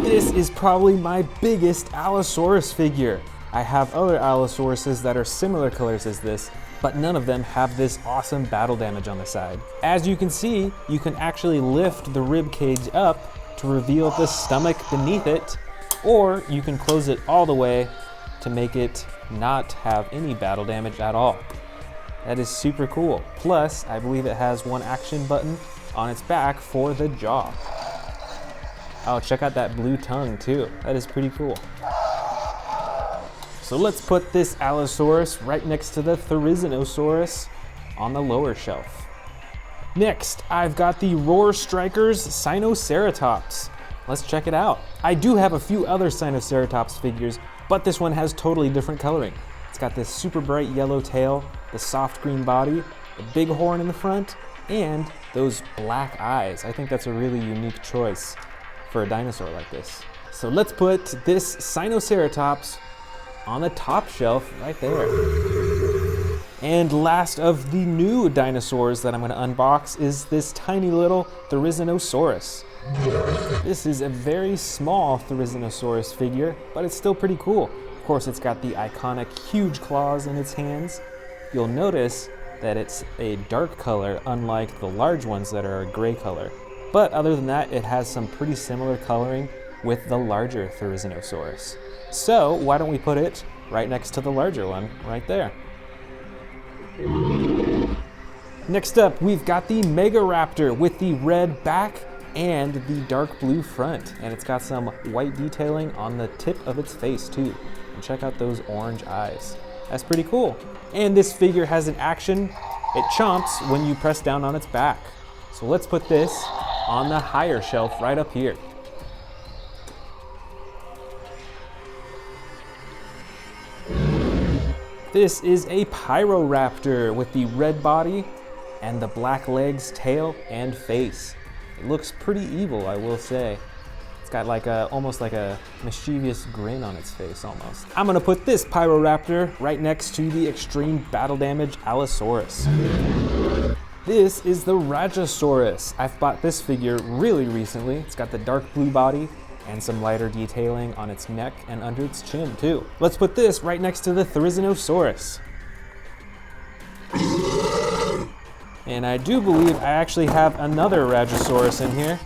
This is probably my biggest Allosaurus figure. I have other Allosauruses that are similar colors as this, but none of them have this awesome battle damage on the side. As you can see, you can actually lift the rib cage up to reveal the stomach beneath it, or you can close it all the way to make it not have any battle damage at all. That is super cool. Plus, I believe it has one action button on its back for the jaw. Oh, check out that blue tongue too. That is pretty cool. So let's put this Allosaurus right next to the Therizinosaurus on the lower shelf. Next, I've got the Roar Strikers Sinoceratops. Let's check it out. I do have a few other Sinoceratops figures, but this one has totally different coloring. It's got this super bright yellow tail, the soft green body, the big horn in the front, and those black eyes. I think that's a really unique choice for a dinosaur like this. So let's put this Sinoceratops on the top shelf right there. And last of the new dinosaurs that I'm going to unbox is this tiny little Therizinosaurus. This is a very small Therizinosaurus figure, but it's still pretty cool. Of course, it's got the iconic huge claws in its hands. You'll notice that it's a dark color, unlike the large ones that are a gray color. But other than that, it has some pretty similar coloring with the larger Therizinosaurus. So why don't we put it right next to the larger one right there. Next up, we've got the Megaraptor with the red back and the dark blue front, and it's got some white detailing on the tip of its face too. And check out those orange eyes. That's pretty cool. And this figure has an action. It chomps when you press down on its back. So let's put this on the higher shelf right up here. This is a Pyroraptor with the red body and the black legs, tail, and face. It looks pretty evil, I will say. It's got like almost like a mischievous grin on its face almost. I'm gonna put this Pyroraptor right next to the extreme battle damage Allosaurus. This is the Rajasaurus. I've bought this figure really recently. It's got the dark blue body and some lighter detailing on its neck and under its chin too. Let's put this right next to the Therizinosaurus. And I do believe I actually have another Rajasaurus in here.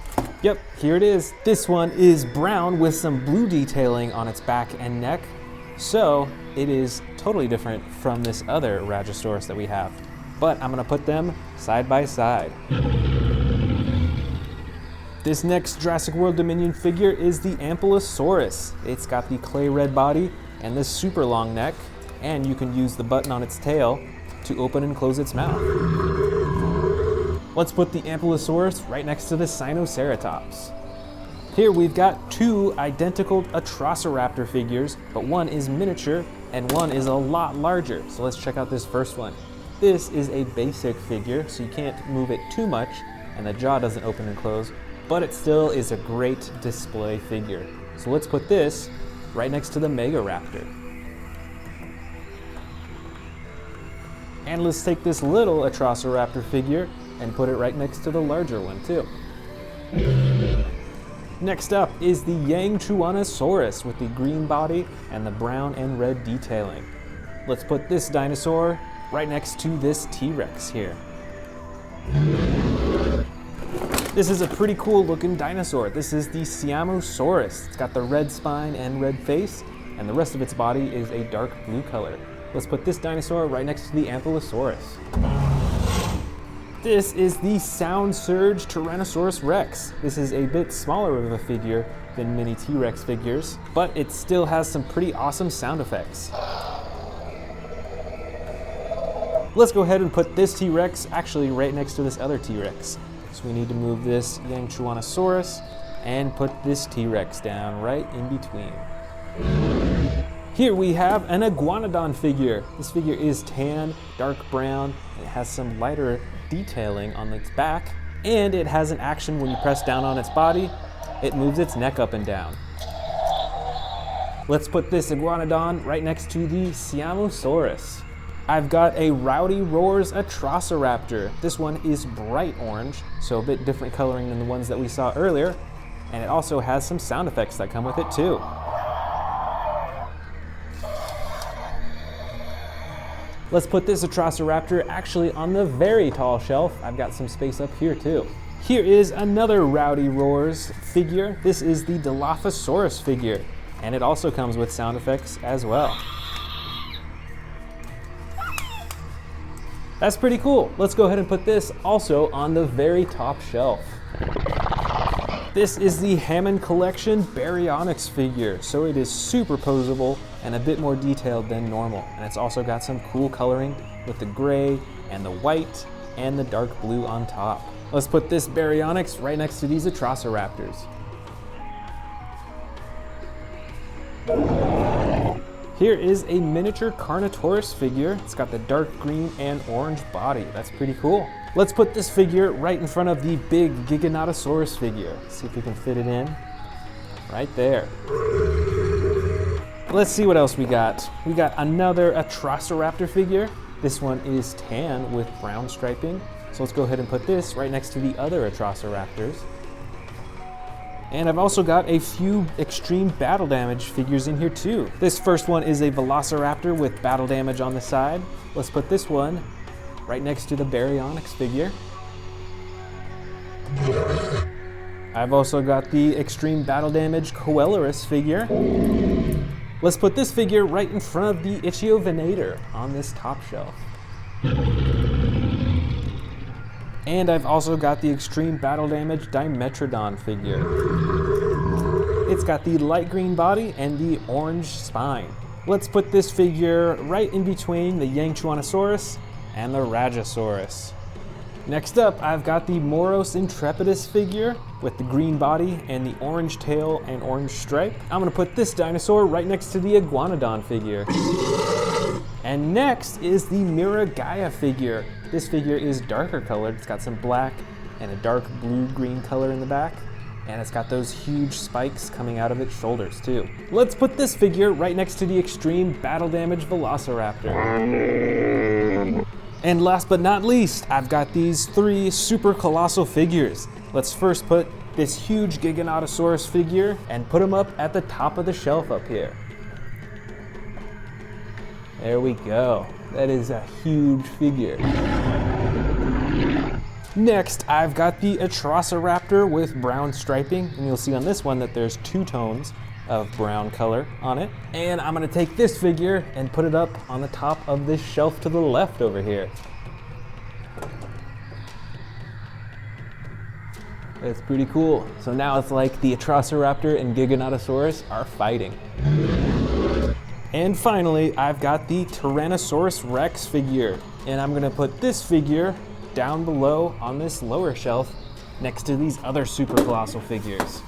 Yep, here it is. This one is brown with some blue detailing on its back and neck. So it is totally different from this other Rajasaurus that we have. But I'm gonna put them side by side. This next Jurassic World Dominion figure is the Ankylosaurus. It's got the clay red body and this super long neck, and you can use the button on its tail to open and close its mouth. Let's put the Ankylosaurus right next to the Sinoceratops. Here we've got two identical Atrociraptor figures, but one is miniature and one is a lot larger. So let's check out this first one. This is a basic figure, so you can't move it too much, and the jaw doesn't open and close, but it still is a great display figure. So let's put this right next to the Megaraptor. And let's take this little Atrociraptor figure and put it right next to the larger one too. Next up is the Yangchuanosaurus with the green body and the brown and red detailing. Let's put this dinosaur right next to this T-Rex here. This is a pretty cool looking dinosaur. This is the Siamosaurus. It's got the red spine and red face, and the rest of its body is a dark blue color. Let's put this dinosaur right next to the Ankylosaurus. This is the Sound Surge Tyrannosaurus Rex. This is a bit smaller of a figure than many T-Rex figures, but it still has some pretty awesome sound effects. Let's go ahead and put this T-Rex actually right next to this other T-Rex. So we need to move this Yangchuanosaurus and put this T-Rex down right in between. Here we have an Iguanodon figure. This figure is tan, dark brown, and it has some lighter detailing on its back, and it has an action when you press down on its body. It moves its neck up and down. Let's put this Iguanodon right next to the Siamosaurus. I've got a Rowdy Roars Atrociraptor. This one is bright orange, so a bit different coloring than the ones that we saw earlier, and it also has some sound effects that come with it too. Let's put this Atrociraptor actually on the very tall shelf. I've got some space up here too. Here is another Rowdy Roars figure. This is the Dilophosaurus figure, and it also comes with sound effects as well. That's pretty cool. Let's go ahead and put this also on the very top shelf. This is the Hammond Collection Baryonyx figure, so it is super posable and a bit more detailed than normal. And it's also got some cool coloring with the gray and the white and the dark blue on top. Let's put this Baryonyx right next to these Atrociraptors. Here is a miniature Carnotaurus figure. It's got the dark green and orange body. That's pretty cool. Let's put this figure right in front of the big Giganotosaurus figure. See if we can fit it in. Right there. Let's see what else we got. We got another Atrociraptor figure. This one is tan with brown striping. So let's go ahead and put this right next to the other Atrociraptors. And I've also got a few extreme battle damage figures in here too. This first one is a Velociraptor with battle damage on the side. Let's put this one right next to the Baryonyx figure. I've also got the extreme battle damage Coeloris figure. Let's put this figure right in front of the Ichthyovenator on this top shelf. And I've also got the extreme battle damage Dimetrodon figure. It's got the light green body and the orange spine. Let's put this figure right in between the Yangchuanosaurus and the Rajasaurus. Next up, I've got the Moros Intrepidus figure with the green body and the orange tail and orange stripe. I'm gonna put this dinosaur right next to the Iguanodon figure. And next is the Miragaia figure. This figure is darker colored. It's got some black and a dark blue-green color in the back. And it's got those huge spikes coming out of its shoulders too. Let's put this figure right next to the extreme battle damage Velociraptor. And last but not least, I've got these three super colossal figures. Let's first put this huge Giganotosaurus figure and put him up at the top of the shelf up here. There we go. That is a huge figure. Next, I've got the Atrociraptor with brown striping, and you'll see on this one that there's two tones of brown color on it. And I'm gonna take this figure and put it up on the top of this shelf to the left over here. That's pretty cool. So now it's like the Atrociraptor and Giganotosaurus are fighting. And finally, I've got the Tyrannosaurus Rex figure, and I'm gonna put this figure down below on this lower shelf next to these other super colossal figures.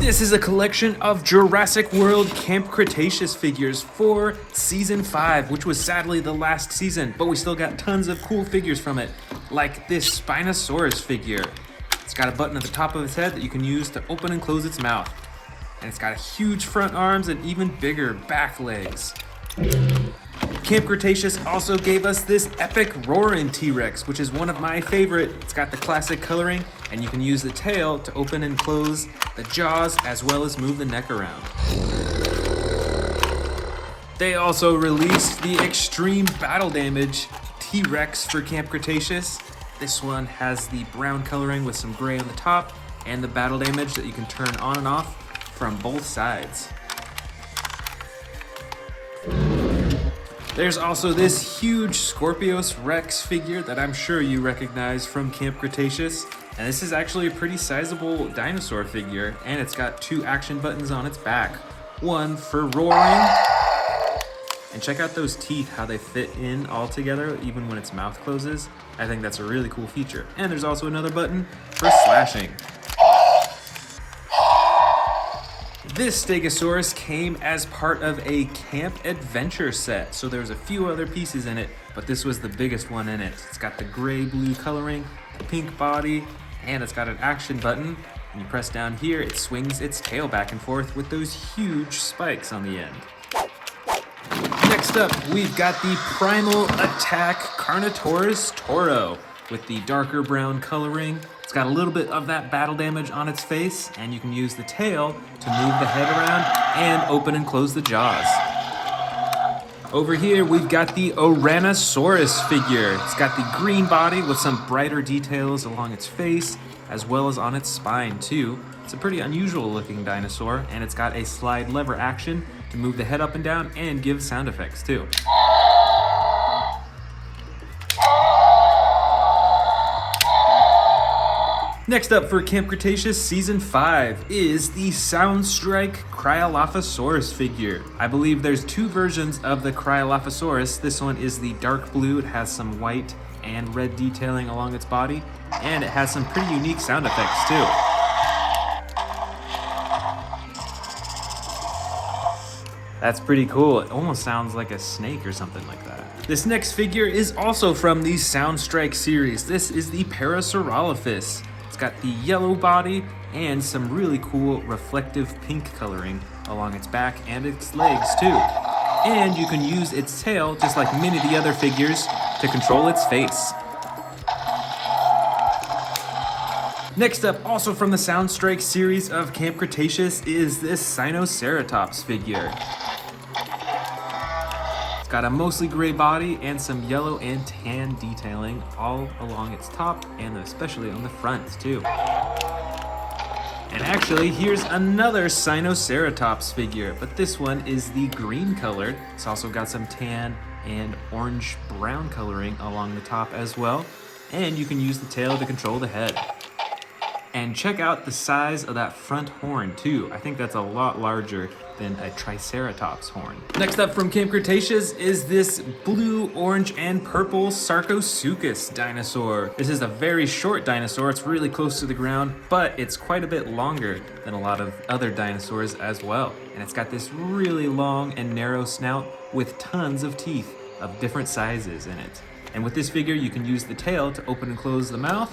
This is a collection of Jurassic World Camp Cretaceous figures for Season 5, which was sadly the last season, but we still got tons of cool figures from it, like this Spinosaurus figure. It's got a button at the top of its head that you can use to open and close its mouth. And it's got huge front arms and even bigger back legs. Camp Cretaceous also gave us this epic roaring T-Rex, which is one of my favorite. It's got the classic coloring, and you can use the tail to open and close the jaws as well as move the neck around. They also released the extreme battle damage T-Rex for Camp Cretaceous. This one has the brown coloring with some gray on the top and the battle damage that you can turn on and off from both sides. There's also this huge Scorpius Rex figure that I'm sure you recognize from Camp Cretaceous. And this is actually a pretty sizable dinosaur figure, and it's got two action buttons on its back. One for roaring, and check out those teeth, how they fit in all together even when its mouth closes. I think that's a really cool feature. And there's also another button for slashing. This Stegosaurus came as part of a Camp Adventure set, so there's a few other pieces in it, but this was the biggest one in it. It's got the gray-blue coloring, the pink body, and it's got an action button. When you press down here, it swings its tail back and forth with those huge spikes on the end. Next up, we've got the Primal Attack Carnotaurus Toro with the darker brown coloring. It's got a little bit of that battle damage on its face, and you can use the tail to move the head around and open and close the jaws. Over here, we've got the Ouranosaurus figure. It's got the green body with some brighter details along its face, as well as on its spine too. It's a pretty unusual looking dinosaur, and it's got a slide lever action to move the head up and down and give sound effects too. Next up for Camp Cretaceous Season 5 is the Soundstrike Cryolophosaurus figure. I believe there's two versions of the Cryolophosaurus. This one is the dark blue. It has some white and red detailing along its body, and it has some pretty unique sound effects too. That's pretty cool. It almost sounds like a snake or something like that. This next figure is also from the Soundstrike series. This is the Parasaurolophus. It's got the yellow body and some really cool reflective pink coloring along its back and its legs too. And you can use its tail, just like many of the other figures, to control its face. Next up, also from the Soundstrike series of Camp Cretaceous, is this Sinoceratops figure. It's got a mostly gray body and some yellow and tan detailing all along its top and especially on the front too. And actually, here's another Sinoceratops figure, but this one is the green color. It's also got some tan and orange-brown coloring along the top as well. And you can use the tail to control the head. And check out the size of that front horn too. I think that's a lot larger than a Triceratops horn. Next up from Camp Cretaceous is this blue, orange, and purple Sarcosuchus dinosaur. This is a very short dinosaur. It's really close to the ground, but it's quite a bit longer than a lot of other dinosaurs as well. And it's got this really long and narrow snout with tons of teeth of different sizes in it. And with this figure, you can use the tail to open and close the mouth,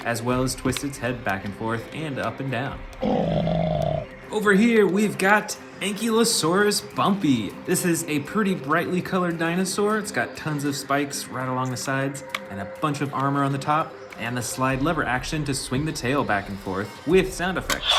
as well as twist its head back and forth and up and down. Over here, we've got Ankylosaurus bumpy. This is a pretty brightly colored dinosaur. It's got tons of spikes right along the sides and a bunch of armor on the top, and the slide lever action to swing the tail back and forth with sound effects.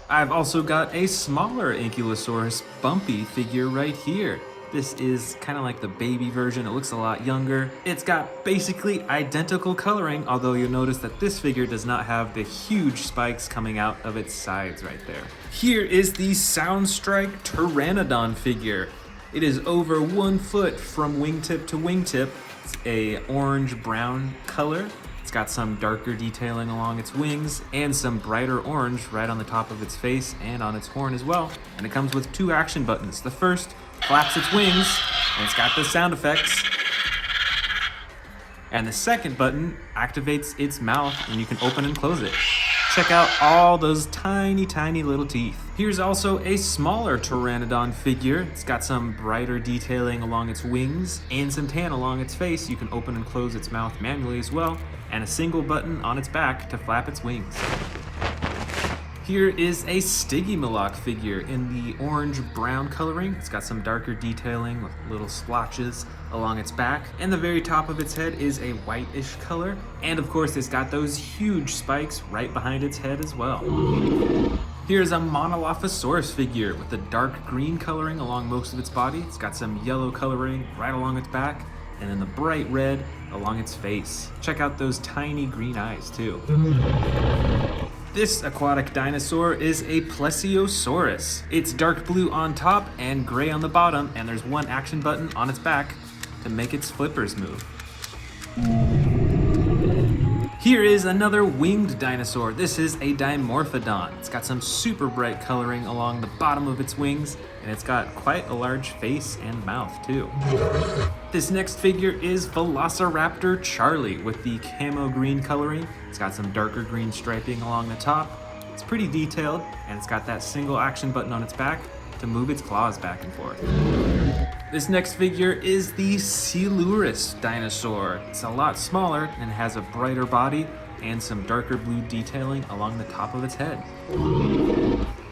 I've also got a smaller Ankylosaurus bumpy figure right here. This is kind of like the baby version. It looks a lot younger. It's got basically identical coloring, although you'll notice that this figure does not have the huge spikes coming out of its sides right there. Here is the Soundstrike Pteranodon figure. It is over 1 foot from wingtip to wingtip. It's a orange-brown color. It's got some darker detailing along its wings and some brighter orange right on the top of its face and on its horn as well. And it comes with 2 action buttons. The first flaps its wings, and it's got the sound effects. And the second button activates its mouth, and you can open and close it. Check out all those tiny, tiny little teeth. Here's also a smaller Pteranodon figure. It's got some brighter detailing along its wings and some tan along its face. You can open and close its mouth manually as well, and a single button on its back to flap its wings. Here is a Stygimoloch figure in the orange-brown coloring. It's got some darker detailing with little splotches along its back, and the very top of its head is a whitish color. And of course, it's got those huge spikes right behind its head as well. Here's a Monolophosaurus figure with the dark green coloring along most of its body. It's got some yellow coloring right along its back, and then the bright red along its face. Check out those tiny green eyes too. This aquatic dinosaur is a Plesiosaurus. It's dark blue on top and gray on the bottom, and there's 1 action button on its back to make its flippers move. Here is another winged dinosaur. This is a Dimorphodon. It's got some super bright coloring along the bottom of its wings, and it's got quite a large face and mouth too. This next figure is Velociraptor Charlie with the camo green coloring. It's got some darker green striping along the top. It's pretty detailed, and it's got that single action button on its back to move its claws back and forth. This next figure is the Coelurus dinosaur. It's a lot smaller and has a brighter body and some darker blue detailing along the top of its head.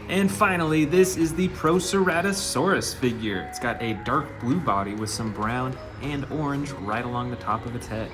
And finally, this is the Proceratosaurus figure. It's got a dark blue body with some brown and orange right along the top of its head.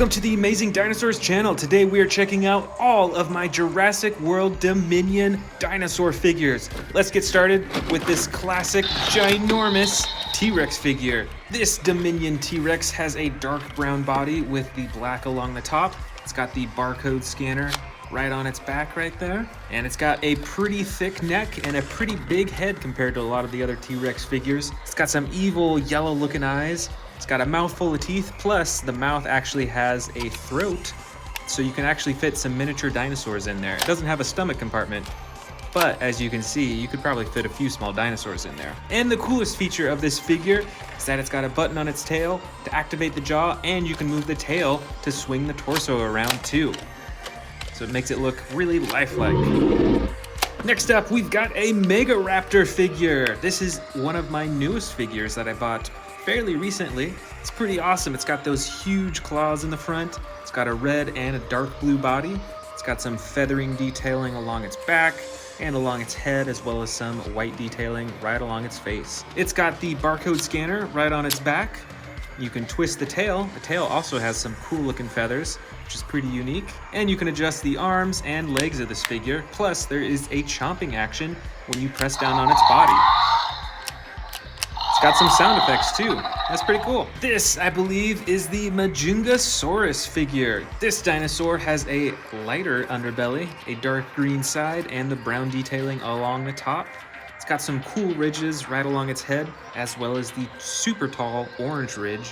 Welcome to the Amazing Dinosaurs channel. Today we are checking out all of my Jurassic World Dominion dinosaur figures. Let's get started with this classic ginormous T-Rex figure. This Dominion T-Rex has a dark brown body with the black along the top. It's got the barcode scanner right on its back right there. And it's got a pretty thick neck and a pretty big head compared to a lot of the other T-Rex figures. It's got some evil yellow looking eyes. It's got a mouthful of teeth, plus the mouth actually has a throat, so you can actually fit some miniature dinosaurs in there. It doesn't have a stomach compartment, but as you can see, you could probably fit a few small dinosaurs in there. And the coolest feature of this figure is that it's got a button on its tail to activate the jaw, and you can move the tail to swing the torso around too. So it makes it look really lifelike. Next up, we've got a Mega Raptor figure. This is one of my newest figures that I bought fairly recently. It's pretty awesome. It's got those huge claws in the front. It's got a red and a dark blue body. It's got some feathering detailing along its back and along its head, as well as some white detailing right along its face. It's got the barcode scanner right on its back. You can twist the tail. The tail also has some cool looking feathers, which is pretty unique. And you can adjust the arms and legs of this figure. Plus, there is a chomping action when you press down on its body. It's got some sound effects too. That's pretty cool. This, I believe, is the Giganotosaurus figure. This dinosaur has a lighter underbelly, a dark green side, and the brown detailing along the top. It's got some cool ridges right along its head, as well as the super tall orange ridge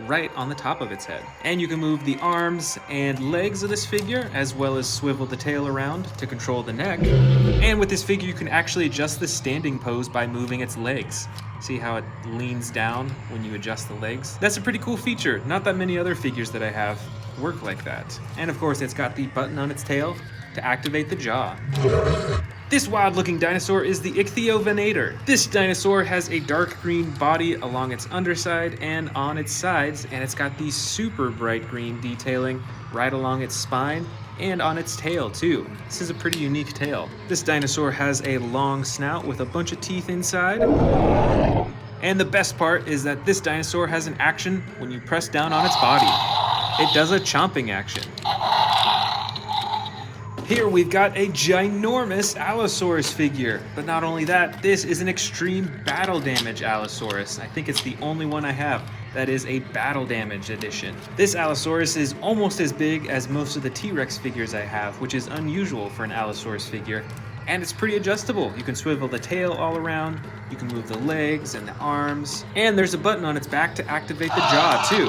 right on the top of its head. And you can move the arms and legs of this figure, as well as swivel the tail around to control the neck. And with this figure, you can actually adjust the standing pose by moving its legs. See how it leans down when you adjust the legs? That's a pretty cool feature. Not that many other figures that I have work like that. And of course, it's got the button on its tail to activate the jaw. This wild looking dinosaur is the Ichthyovenator. This dinosaur has a dark green body along its underside and on its sides, and it's got the super bright green detailing right along its spine and on its tail too. This is a pretty unique tail. This dinosaur has a long snout with a bunch of teeth inside. And the best part is that this dinosaur has an action when you press down on its body. It does a chomping action. Here we've got a ginormous Allosaurus figure, but not only that, this is an extreme battle damage Allosaurus. I think it's the only one I have that is a battle damage edition. This Allosaurus is almost as big as most of the T-Rex figures I have, which is unusual for an Allosaurus figure, and it's pretty adjustable. You can swivel the tail all around, you can move the legs and the arms, and there's a button on its back to activate the jaw too.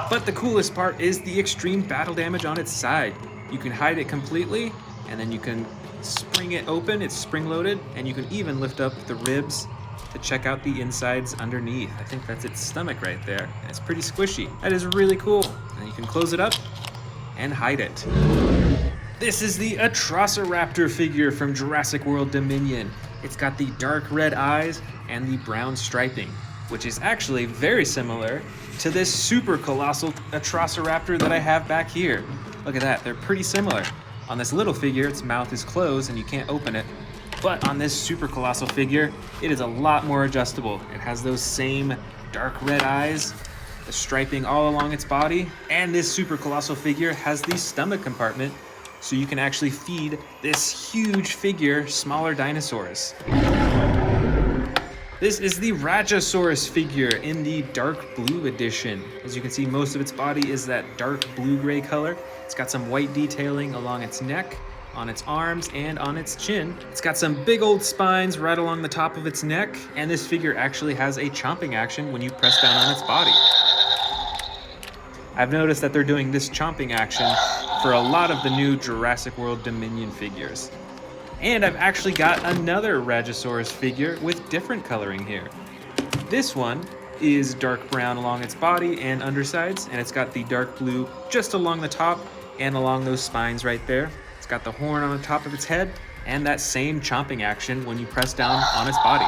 But the coolest part is the extreme battle damage on its side. You can hide it completely, and then you can spring it open. It's spring-loaded, and you can even lift up the ribs to check out the insides underneath. I think that's its stomach right there. It's pretty squishy. That is really cool. And you can close it up and hide it. This is the Atrociraptor figure from Jurassic World Dominion. It's got the dark red eyes and the brown striping, which is actually very similar to this super colossal Atrociraptor that I have back here. Look at that, they're pretty similar. On this little figure, its mouth is closed and you can't open it. But on this super colossal figure, it is a lot more adjustable. It has those same dark red eyes, the striping all along its body, and this super colossal figure has the stomach compartment, so you can actually feed this huge figure smaller dinosaurs. This is the Rajasaurus figure in the dark blue edition. As you can see, most of its body is that dark blue-gray color. It's got some white detailing along its neck, on its arms, and on its chin. It's got some big old spines right along the top of its neck, and this figure actually has a chomping action when you press down on its body. I've noticed that they're doing this chomping action for a lot of the new Jurassic World Dominion figures. And I've actually got another Rajasaurus figure with different coloring here. This one is dark brown along its body and undersides, and it's got the dark blue just along the top and along those spines right there. It's got the horn on the top of its head and that same chomping action when you press down on its body.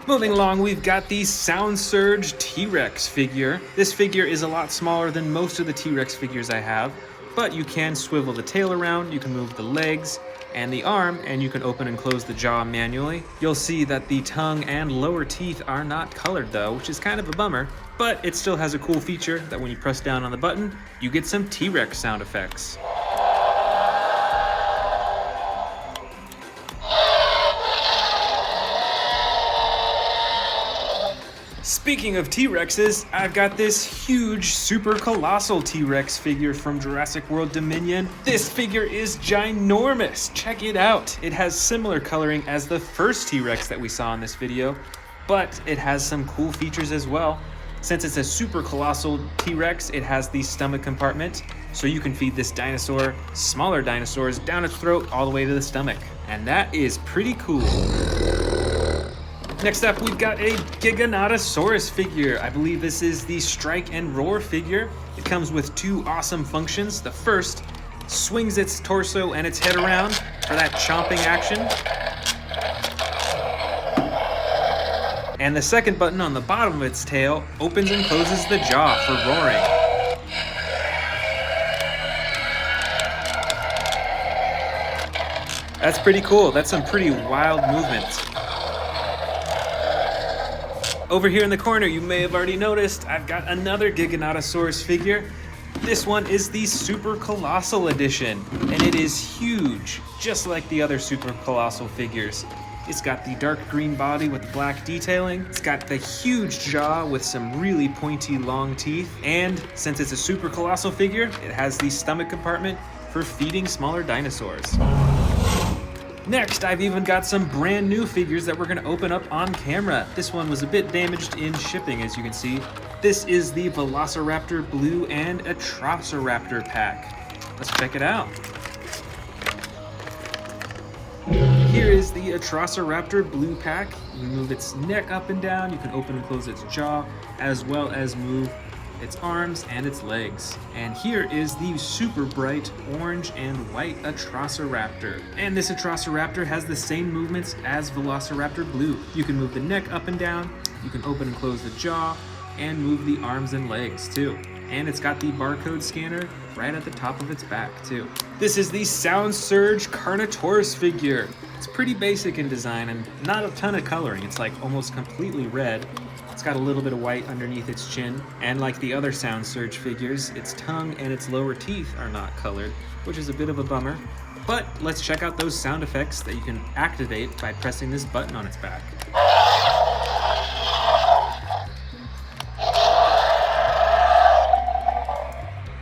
Moving along, we've got the Sound Surge T-Rex figure. This figure is a lot smaller than most of the T-Rex figures I have, but you can swivel the tail around, you can move the legs, and the arm, and you can open and close the jaw manually. You'll see that the tongue and lower teeth are not colored though, which is kind of a bummer, but it still has a cool feature that when you press down on the button, you get some T-Rex sound effects. Speaking of T-Rexes, I've got this huge super colossal T-Rex figure from Jurassic World Dominion. This figure is ginormous. Check it out. It has similar coloring as the first T-Rex that we saw in this video, but it has some cool features as well. Since it's a super colossal T-Rex, it has the stomach compartment, so you can feed this dinosaur smaller dinosaurs down its throat all the way to the stomach. And that is pretty cool. Next up, we've got a Giganotosaurus figure. I believe this is the Strike and Roar figure. It comes with two awesome functions. The first swings its torso and its head around for that chomping action. And the second button on the bottom of its tail opens and closes the jaw for roaring. That's pretty cool. That's some pretty wild movement. Over here in the corner, you may have already noticed, I've got another Giganotosaurus figure. This one is the Super Colossal Edition, and it is huge, just like the other Super Colossal figures. It's got the dark green body with black detailing. It's got the huge jaw with some really pointy long teeth. And since it's a Super Colossal figure, it has the stomach compartment for feeding smaller dinosaurs. Next, I've even got some brand new figures that we're gonna open up on camera. This one was a bit damaged in shipping, as you can see. This is the Velociraptor Blue and Atrociraptor pack. Let's check it out. Here is the Atrociraptor Blue pack. You move its neck up and down, you can open and close its jaw, as well as move its arms and its legs. And here is the super bright orange and white Atrociraptor. And this Atrociraptor has the same movements as Velociraptor Blue. You can move the neck up and down, you can open and close the jaw, and move the arms and legs too. And it's got the barcode scanner right at the top of its back too. This is the Sound Surge Carnotaurus figure. It's pretty basic in design and not a ton of coloring. It's like almost completely red. It's got a little bit of white underneath its chin, and like the other Sound Surge figures, its tongue and its lower teeth are not colored, which is a bit of a bummer. But let's check out those sound effects that you can activate by pressing this button on its back.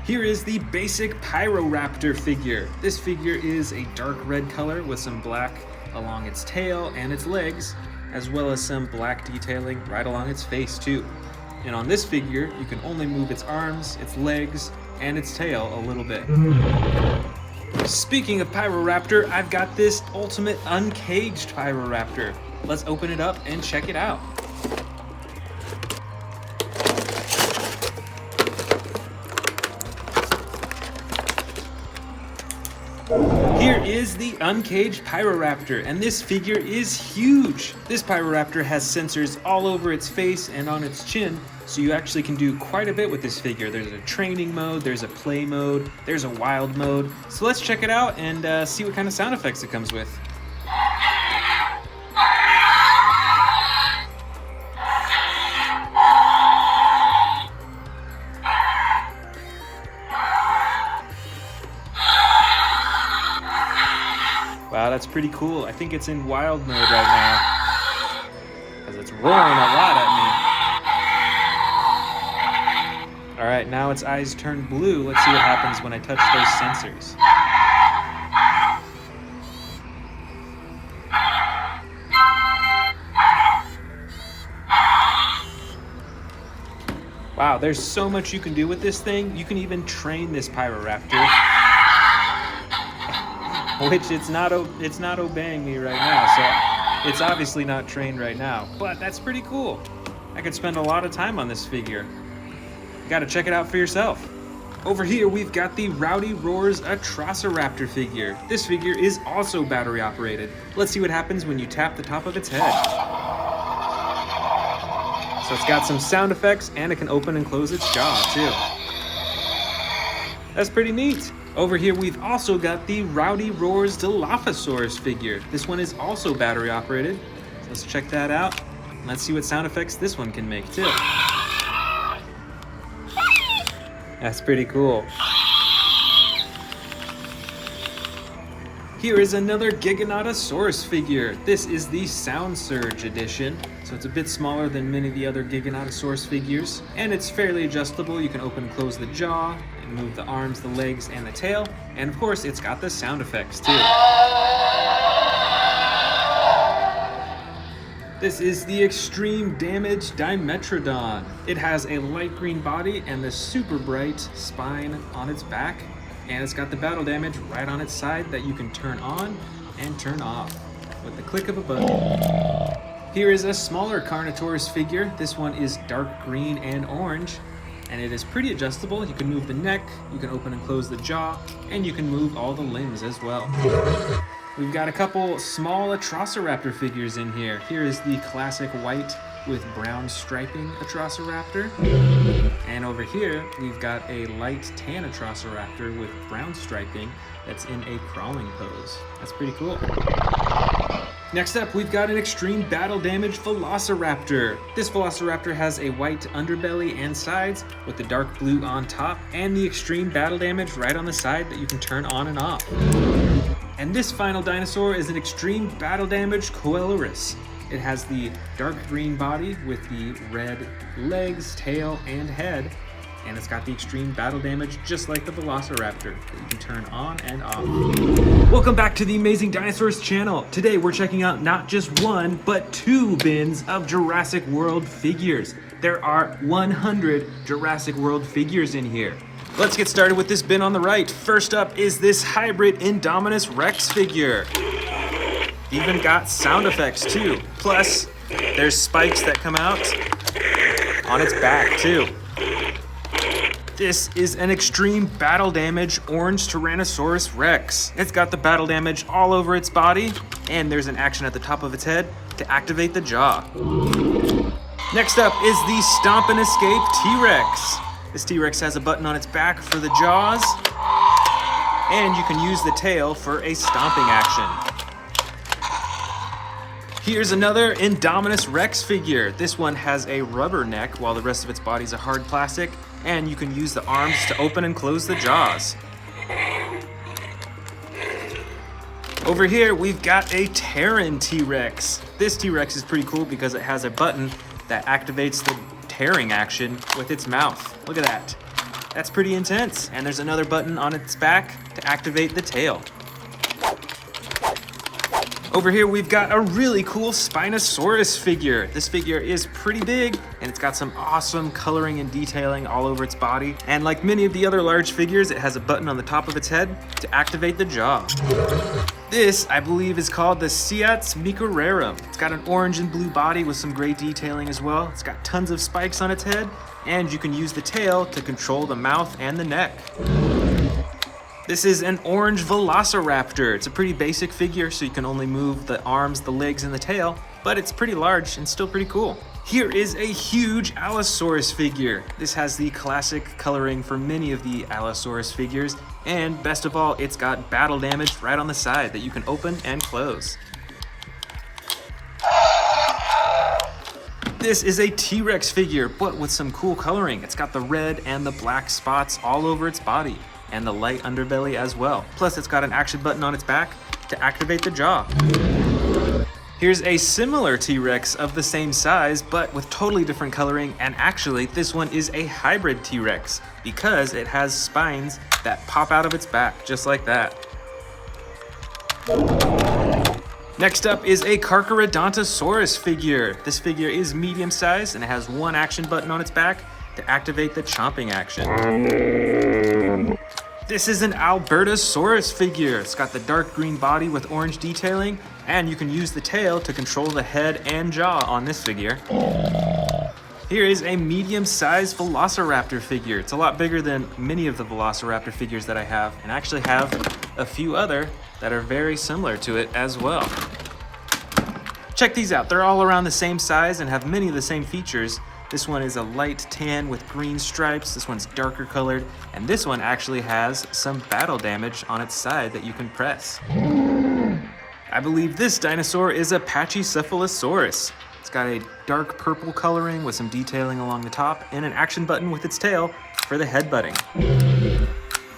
Here is the basic Pyroraptor figure. This figure is a dark red color with some black along its tail and its legs, as well as some black detailing right along its face too. And on this figure, you can only move its arms, its legs, and its tail a little bit. Speaking of Pyroraptor, I've got this ultimate uncaged Pyroraptor. Let's open it up and check it out. Here is the uncaged Pyroraptor, and this figure is huge. This Pyroraptor has sensors all over its face and on its chin, so you actually can do quite a bit with this figure. There's a training mode, there's a play mode, there's a wild mode. So let's check it out and see what kind of sound effects it comes with. Wow, that's pretty cool. I think it's in wild mode right now, because it's roaring a lot at me. All right, now its eyes turn blue. Let's see what happens when I touch those sensors. Wow, there's so much you can do with this thing. You can even train this Pyroraptor, which it's not obeying me right now, so it's obviously not trained right now, but that's pretty cool. I could spend a lot of time on this figure. You gotta check it out for yourself. Over here, we've got the Rowdy Roars Atrociraptor figure. This figure is also battery operated. Let's see what happens when you tap the top of its head. So it's got some sound effects, and it can open and close its jaw too. That's pretty neat. Over here, we've also got the Rowdy Roars Dilophosaurus figure. This one is also battery operated. So let's check that out. Let's see what sound effects this one can make too. That's pretty cool. Here is another Giganotosaurus figure. This is the Sound Surge edition. So it's a bit smaller than many of the other Giganotosaurus figures, and it's fairly adjustable. You can open and close the jaw, and move the arms, the legs, and the tail. And of course, it's got the sound effects too. This is the Extreme Damage Dimetrodon. It has a light green body and the super bright spine on its back. And it's got the battle damage right on its side that you can turn on and turn off with the click of a button. Here is a smaller Carnotaurus figure. This one is dark green and orange, and it is pretty adjustable. You can move the neck, you can open and close the jaw, and you can move all the limbs as well. We've got a couple small Atrociraptor figures in here. Here is the classic white with brown striping Atrociraptor. And over here, we've got a light tan Atrociraptor with brown striping that's in a crawling pose. That's pretty cool. Next up, we've got an extreme battle damage Velociraptor. This Velociraptor has a white underbelly and sides with the dark blue on top, and the extreme battle damage right on the side that you can turn on and off. And this final dinosaur is an extreme battle damage Coeluris. It has the dark green body with the red legs, tail, and head, and it's got the extreme battle damage just like the Velociraptor that you can turn on and off. Welcome back to the Amazing Dinosaurs channel. Today we're checking out not just one, but 2 bins of Jurassic World figures. There are 100 Jurassic World figures in here. Let's get started with this bin on the right. First up is this hybrid Indominus Rex figure. Even got sound effects too. Plus, there's spikes that come out on its back too. This is an extreme battle damage orange Tyrannosaurus Rex. It's got the battle damage all over its body, and there's an action at the top of its head to activate the jaw. Next up is the Stomp and Escape T-Rex. This T-Rex has a button on its back for the jaws, and you can use the tail for a stomping action. Here's another Indominus Rex figure. This one has a rubber neck while the rest of its body is a hard plastic, and you can use the arms to open and close the jaws. Over here, we've got a Terran T-Rex. This T-Rex is pretty cool because it has a button that activates the tearing action with its mouth. Look at that. That's pretty intense. And there's another button on its back to activate the tail. Over here, we've got a really cool Spinosaurus figure. This figure is pretty big, and it's got some awesome coloring and detailing all over its body. And like many of the other large figures, it has a button on the top of its head to activate the jaw. This, I believe, is called the Seats Microrarum. It's got an orange and blue body with some gray detailing as well. It's got tons of spikes on its head, and you can use the tail to control the mouth and the neck. This is an orange Velociraptor. It's a pretty basic figure, so you can only move the arms, the legs, and the tail, but it's pretty large and still pretty cool. Here is a huge Allosaurus figure. This has the classic coloring for many of the Allosaurus figures, and best of all, it's got battle damage right on the side that you can open and close. This is a T-Rex figure, but with some cool coloring. It's got the red and the black spots all over its body, and the light underbelly as well. Plus, it's got an action button on its back to activate the jaw. Here's a similar T-Rex of the same size, but with totally different coloring, and actually, this one is a hybrid T-Rex because it has spines that pop out of its back, just like that. Next up is a Carcharodontosaurus figure. This figure is medium sized and it has one action button on its back to activate the chomping action. This is an Albertosaurus figure. It's got the dark green body with orange detailing, and you can use the tail to control the head and jaw on this figure. Here is a medium-sized Velociraptor figure. It's a lot bigger than many of the Velociraptor figures that I have, and I actually have a few other that are very similar to it as well. Check these out. They're all around the same size and have many of the same features, This one is a light tan with green stripes. This one's darker colored. And this one actually has some battle damage on its side that you can press. I believe this dinosaur is a Pachycephalosaurus. It's got a dark purple coloring with some detailing along the top and an action button with its tail for the headbutting.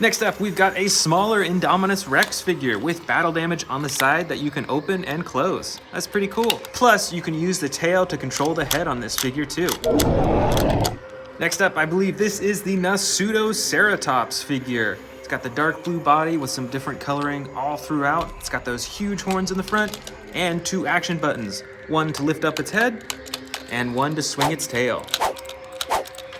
Next up, we've got a smaller Indominus Rex figure with battle damage on the side that you can open and close. That's pretty cool. Plus, you can use the tail to control the head on this figure too. Next up, I believe this is the Nasutoceratops figure. It's got the dark blue body with some different coloring all throughout. It's got those huge horns in the front and 2 action buttons. One to lift up its head and one to swing its tail.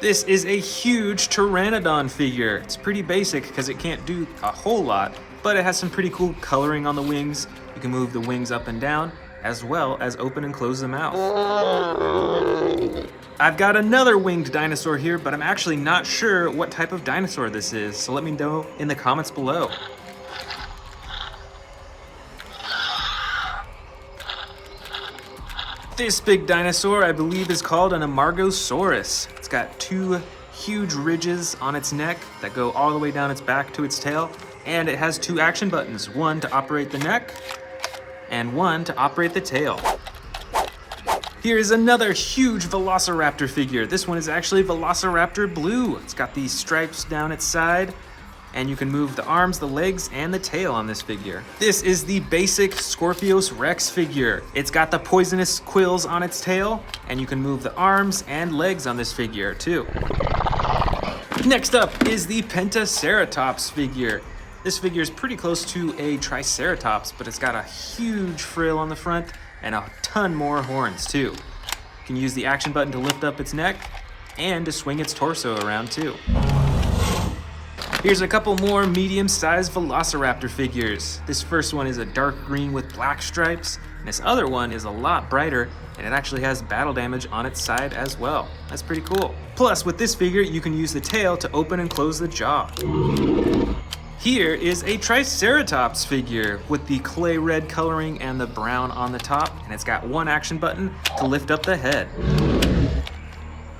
This is a huge Pteranodon figure. It's pretty basic because it can't do a whole lot, but it has some pretty cool coloring on the wings. You can move the wings up and down, as well as open and close the mouth. I've got another winged dinosaur here, but I'm actually not sure what type of dinosaur this is, so let me know in the comments below. This big dinosaur, I believe, is called an Amargosaurus. It's got 2 huge ridges on its neck that go all the way down its back to its tail, and it has 2 action buttons, one to operate the neck and one to operate the tail. Here's another huge Velociraptor figure. This one is actually Velociraptor Blue. It's got these stripes down its side, and you can move the arms, the legs, and the tail on this figure. This is the basic Scorpius Rex figure. It's got the poisonous quills on its tail, and you can move the arms and legs on this figure too. Next up is the Pentaceratops figure. This figure is pretty close to a Triceratops, but it's got a huge frill on the front and a ton more horns too. You can use the action button to lift up its neck and to swing its torso around too. Here's a couple more medium-sized Velociraptor figures. This first one is a dark green with black stripes, and this other one is a lot brighter, and it actually has battle damage on its side as well. That's pretty cool. Plus, with this figure, you can use the tail to open and close the jaw. Here is a Triceratops figure with the clay red coloring and the brown on the top, and it's got 1 action button to lift up the head.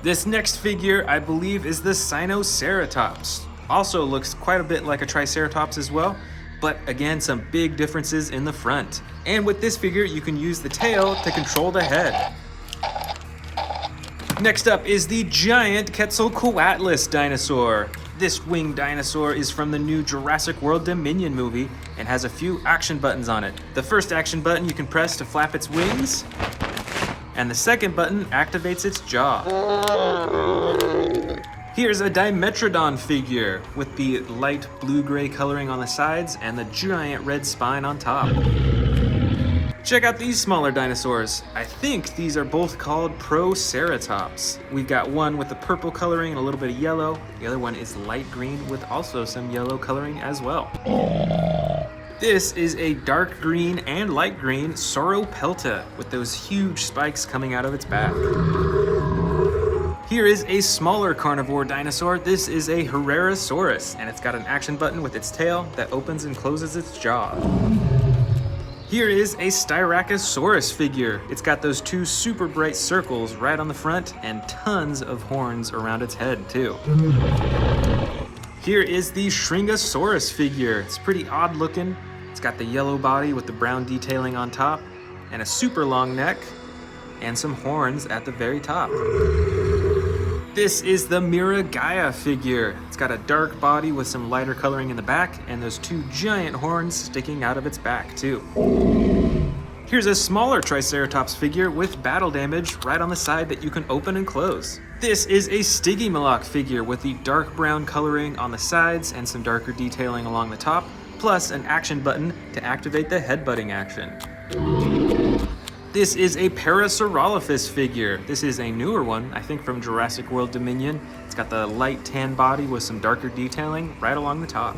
This next figure, I believe, is the Sinoceratops. Also looks quite a bit like a Triceratops as well, but again, some big differences in the front. And with this figure, you can use the tail to control the head. Next up is the giant Quetzalcoatlus dinosaur. This winged dinosaur is from the new Jurassic World Dominion movie and has a few action buttons on it. The first action button you can press to flap its wings, and the second button activates its jaw. Here's a Dimetrodon figure with the light blue-gray coloring on the sides and the giant red spine on top. Check out these smaller dinosaurs. I think these are both called Proceratops. We've got one with the purple coloring and a little bit of yellow. The other one is light green with also some yellow coloring as well. This is a dark green and light green Sauropelta with those huge spikes coming out of its back. Here is a smaller carnivore dinosaur. This is a Herrerasaurus, and it's got an action button with its tail that opens and closes its jaw. Here is a Styracosaurus figure. It's got those 2 super bright circles right on the front and tons of horns around its head too. Here is the Shringosaurus figure. It's pretty odd looking. It's got the yellow body with the brown detailing on top and a super long neck and some horns at the very top. This is the Miragaia figure. It's got a dark body with some lighter coloring in the back and those 2 giant horns sticking out of its back too. Here's a smaller Triceratops figure with battle damage right on the side that you can open and close. This is a Stygimoloch figure with the dark brown coloring on the sides and some darker detailing along the top, plus an action button to activate the headbutting action. This is a Parasaurolophus figure. This is a newer one, I think from Jurassic World Dominion. It's got the light tan body with some darker detailing right along the top.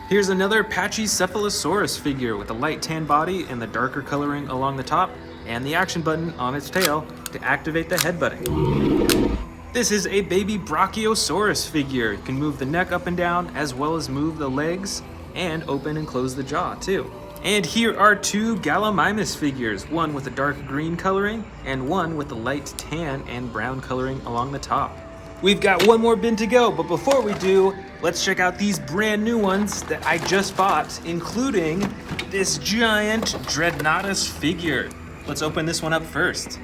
Here's another Pachycephalosaurus figure with a light tan body and the darker coloring along the top, and the action button on its tail to activate the headbutting. This is a baby Brachiosaurus figure. You can move the neck up and down as well as move the legs and open and close the jaw too. And here are two Gallimimus figures, one with a dark green coloring and one with a light tan and brown coloring along the top. We've got one more bin to go, but before we do, let's check out these brand new ones that I just bought, including this giant Dreadnoughtus figure. Let's open this one up first.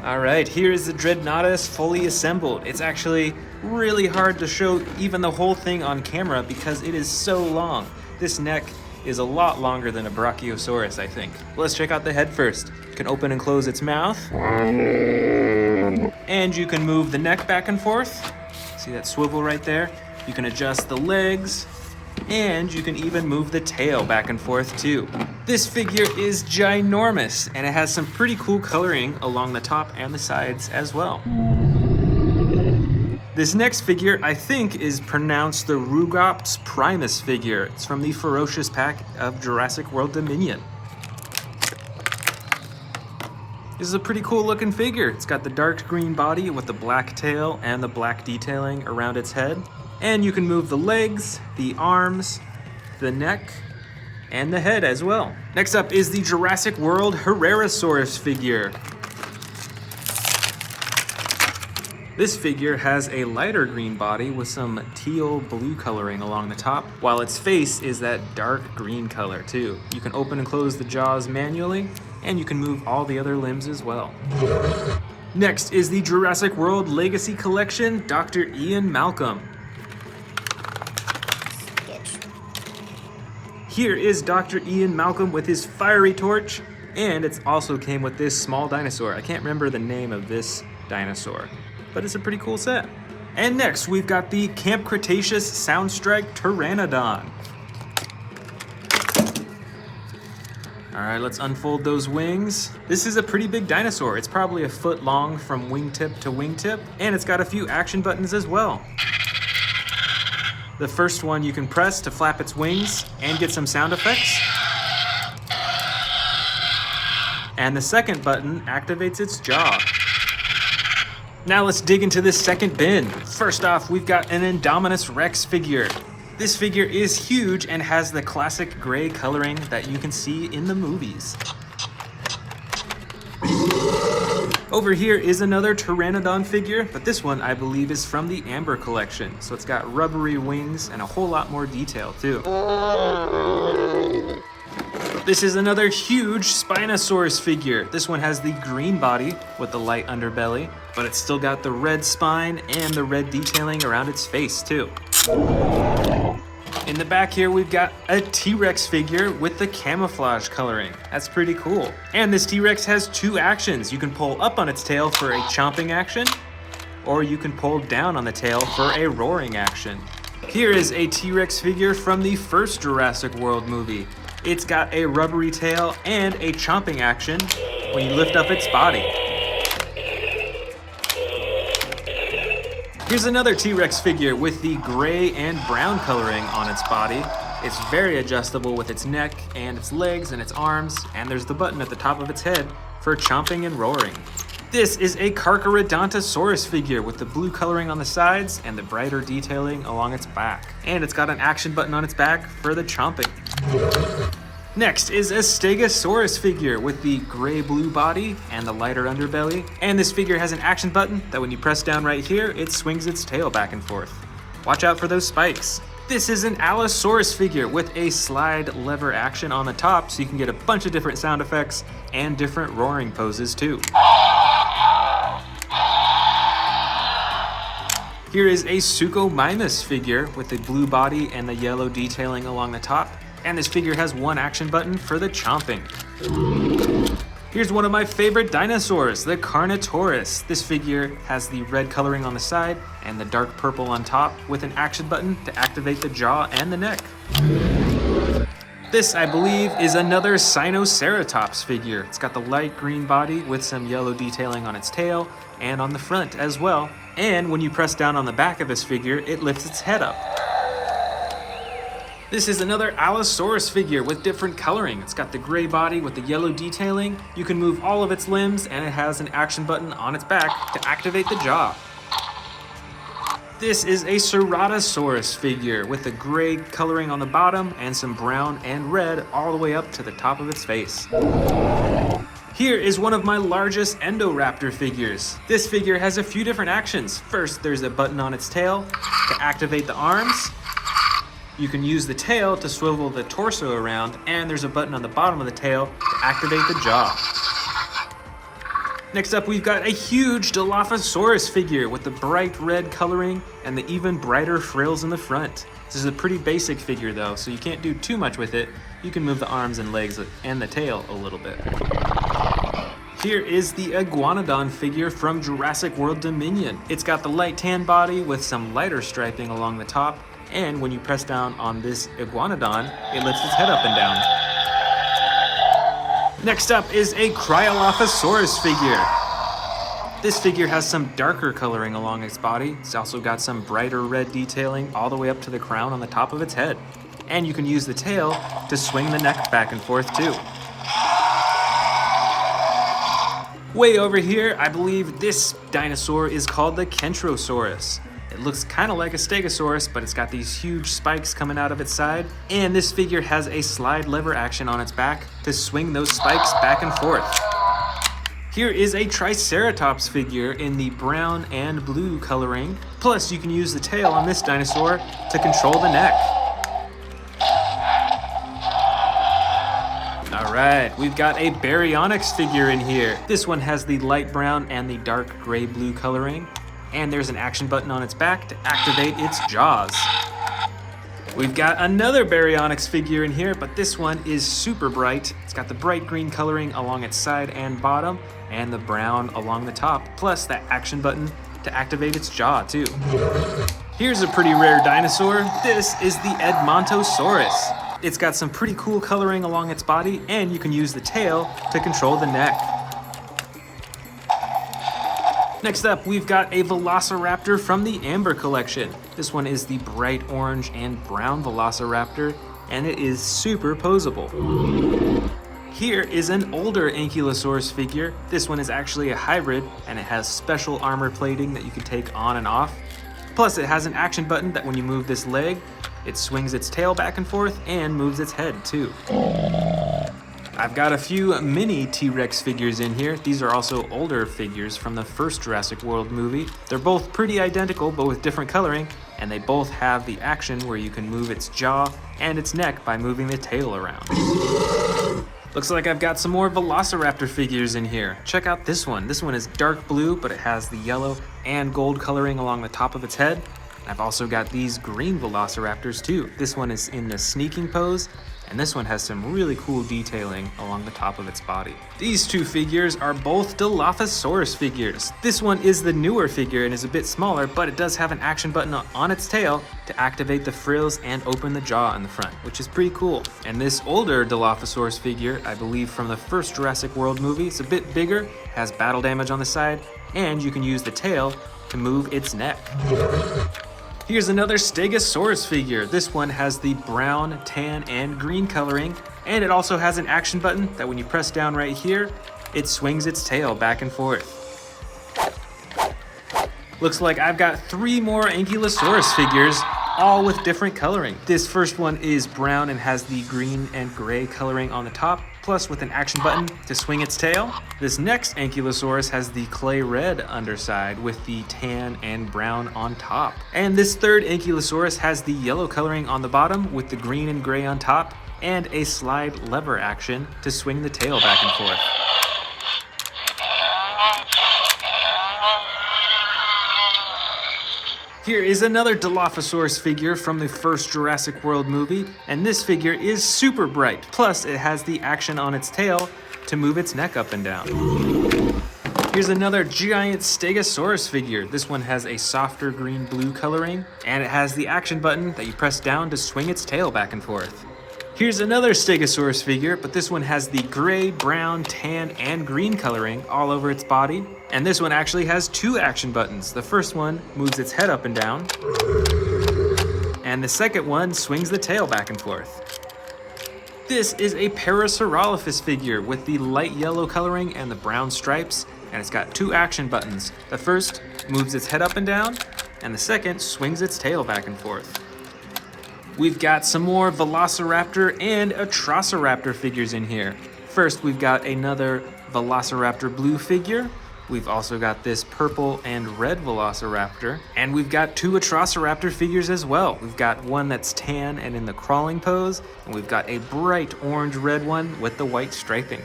All right, here is the Dreadnoughtus fully assembled. It's actually really hard to show even the whole thing on camera because it is so long. This neck is a lot longer than a Brachiosaurus, I think. Let's check out the head first. You can open and close its mouth. And you can move the neck back and forth. See that swivel right there? You can adjust the legs. And you can even move the tail back and forth too. This figure is ginormous, and it has some pretty cool coloring along the top and the sides as well. This next figure, I think, is pronounced the Rugops Primus figure. It's from the Ferocious pack of Jurassic World Dominion. This is a pretty cool looking figure. It's got the dark green body with the black tail and the black detailing around its head. And you can move the legs, the arms, the neck, and the head as well. Next up is the Jurassic World Herrerasaurus figure. This figure has a lighter green body with some teal blue coloring along the top, while its face is that dark green color too. You can open and close the jaws manually, and you can move all the other limbs as well. Next is the Jurassic World Legacy Collection, Dr. Ian Malcolm. Here is Dr. Ian Malcolm with his fiery torch, and it also came with this small dinosaur. I can't remember the name of this dinosaur, but it's a pretty cool set. And next, we've got the Camp Cretaceous Soundstrike Pteranodon. All right, let's unfold those wings. This is a pretty big dinosaur. It's probably a foot long from wingtip to wingtip, and it's got a few action buttons as well. The first one you can press to flap its wings and get some sound effects. And the second button activates its jaw. Now let's dig into this second bin. First off, we've got an Indominus Rex figure. This figure is huge and has the classic gray coloring that you can see in the movies. Over here is another Pteranodon figure, but this one I believe is from the Amber collection. So it's got rubbery wings and a whole lot more detail too. This is another huge Spinosaurus figure. This one has the green body with the light underbelly, but it's still got the red spine and the red detailing around its face too. In the back here, we've got a T-Rex figure with the camouflage coloring. That's pretty cool. And this T-Rex has two actions. You can pull up on its tail for a chomping action, or you can pull down on the tail for a roaring action. Here is a T-Rex figure from the first Jurassic World movie. It's got a rubbery tail and a chomping action when you lift up its body. Here's another T-Rex figure with the gray and brown coloring on its body. It's very adjustable with its neck and its legs and its arms, and there's the button at the top of its head for chomping and roaring. This is a Carcharodontosaurus figure with the blue coloring on the sides and the brighter detailing along its back. And it's got an action button on its back for the chomping. Next is a Stegosaurus figure with the gray-blue body and the lighter underbelly. And this figure has an action button that when you press down right here, it swings its tail back and forth. Watch out for those spikes. This is an Allosaurus figure with a slide lever action on the top so you can get a bunch of different sound effects and different roaring poses too. Here is a Suchomimus figure with the blue body and the yellow detailing along the top. And this figure has one action button for the chomping. Here's one of my favorite dinosaurs, the Carnotaurus. This figure has the red coloring on the side and the dark purple on top with an action button to activate the jaw and the neck. This, I believe, is another Sinoceratops figure. It's got the light green body with some yellow detailing on its tail and on the front as well. And when you press down on the back of this figure, it lifts its head up. This is another Allosaurus figure with different coloring. It's got the gray body with the yellow detailing. You can move all of its limbs, and it has an action button on its back to activate the jaw. This is a Ceratosaurus figure with the gray coloring on the bottom and some brown and red all the way up to the top of its face. Here is one of my largest Endoraptor figures. This figure has a few different actions. First, there's a button on its tail to activate the arms. You can use the tail to swivel the torso around, and there's a button on the bottom of the tail to activate the jaw. Next up, we've got a huge Dilophosaurus figure with the bright red coloring and the even brighter frills in the front. This is a pretty basic figure though, so you can't do too much with it. You can move the arms and legs and the tail a little bit. Here is the Iguanodon figure from Jurassic World Dominion. It's got the light tan body with some lighter striping along the top, and when you press down on this Iguanodon, it lifts its head up and down. Next up is a Cryolophosaurus figure. This figure has some darker coloring along its body. It's also got some brighter red detailing all the way up to the crown on the top of its head. And you can use the tail to swing the neck back and forth too. Way over here, I believe this dinosaur is called the Kentrosaurus. It looks kind of like a Stegosaurus, but it's got these huge spikes coming out of its side. And this figure has a slide lever action on its back to swing those spikes back and forth. Here is a Triceratops figure in the brown and blue coloring. Plus, you can use the tail on this dinosaur to control the neck. Alright, we've got a Baryonyx figure in here. This one has the light brown and the dark gray blue coloring. And there's an action button on its back to activate its jaws. We've got another Baryonyx figure in here, but this one is super bright. It's got the bright green coloring along its side and bottom, and the brown along the top, plus that action button to activate its jaw too. Here's a pretty rare dinosaur. This is the Edmontosaurus. It's got some pretty cool coloring along its body, and you can use the tail to control the neck. Next up, we've got a Velociraptor from the Amber collection. This one is the bright orange and brown Velociraptor, and it is super posable. Here is an older Ankylosaurus figure. This one is actually a hybrid, and it has special armor plating that you can take on and off. Plus, it has an action button that when you move this leg, it swings its tail back and forth and moves its head too. I've got a few mini T-Rex figures in here. These are also older figures from the first Jurassic World movie. They're both pretty identical, but with different coloring, and they both have the action where you can move its jaw and its neck by moving the tail around. Looks like I've got some more Velociraptor figures in here. Check out this one. This one is dark blue, but it has the yellow and gold coloring along the top of its head. I've also got these green Velociraptors too. This one is in the sneaking pose, and this one has some really cool detailing along the top of its body. These two figures are both Dilophosaurus figures. This one is the newer figure and is a bit smaller, but it does have an action button on its tail to activate the frills and open the jaw in the front, which is pretty cool. And this older Dilophosaurus figure, I believe from the first Jurassic World movie, it's a bit bigger, has battle damage on the side, and you can use the tail to move its neck. Here's another Stegosaurus figure. This one has the brown, tan, and green coloring, and it also has an action button that when you press down right here, it swings its tail back and forth. Looks like I've got 3 more Ankylosaurus figures, all with different coloring. This first one is brown and has the green and gray coloring on the top, plus with an action button to swing its tail. This next Ankylosaurus has the clay red underside with the tan and brown on top. And this third Ankylosaurus has the yellow coloring on the bottom with the green and gray on top, and a slide lever action to swing the tail back and forth. Here is another Dilophosaurus figure from the first Jurassic World movie, and this figure is super bright. Plus, it has the action on its tail to move its neck up and down. Here's another giant Stegosaurus figure. This one has a softer green-blue coloring, and it has the action button that you press down to swing its tail back and forth. Here's another Stegosaurus figure, but this one has the gray, brown, tan, and green coloring all over its body. And this one actually has 2 action buttons. The first one moves its head up and down. and the second one swings the tail back and forth. This is a Parasaurolophus figure with the light yellow coloring and the brown stripes, and it's got 2 action buttons. The first moves its head up and down, and the second swings its tail back and forth. We've got some more Velociraptor and Atrociraptor figures in here. First, we've got another Velociraptor blue figure. We've also got this purple and red Velociraptor. And we've got 2 Atrociraptor figures as well. We've got one that's tan and in the crawling pose, and we've got a bright orange-red one with the white striping.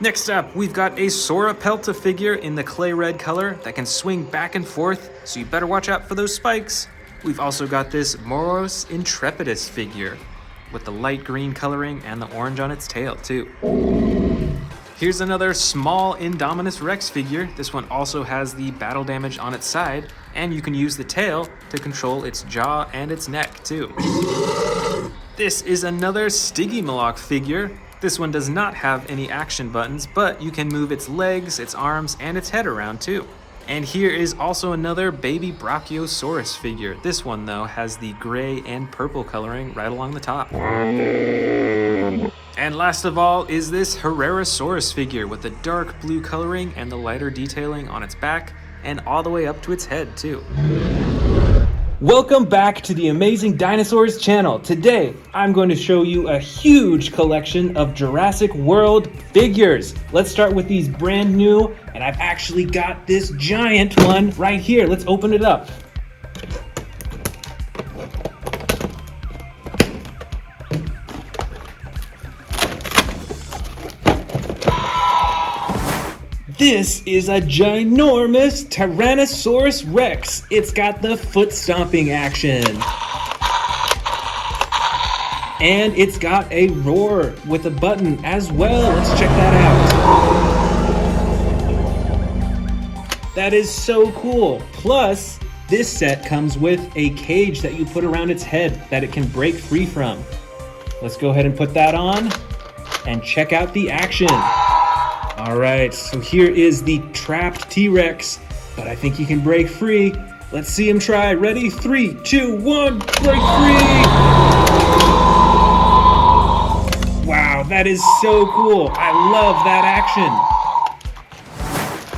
Next up, we've got a Sauropelta figure in the clay red color that can swing back and forth, so you better watch out for those spikes. We've also got this Moros Intrepidus figure with the light green coloring and the orange on its tail too. Here's another small Indominus Rex figure. This one also has the battle damage on its side, and you can use the tail to control its jaw and its neck too. This is another Stygimoloch figure. This one does not have any action buttons, but you can move its legs, its arms, and its head around too. And here is also another baby Brachiosaurus figure. This one though has the gray and purple coloring right along the top. And last of all is this Herrerasaurus figure with the dark blue coloring and the lighter detailing on its back and all the way up to its head too. Welcome back to the Amazing Dinosaurs channel. Today, I'm going to show you a huge collection of Jurassic World figures. Let's start with these brand new, and I've actually got this giant one right here. Let's open it up. This is a ginormous Tyrannosaurus Rex. It's got the foot stomping action. And it's got a roar with a button as well. Let's check that out. That is so cool. Plus, this set comes with a cage that you put around its head that it can break free from. Let's go ahead and put that on and check out the action. All right, so here is the trapped T-Rex, but I think he can break free. Let's see him try. Ready? 3, 2, 1, break free! Wow, that is so cool. I love that action.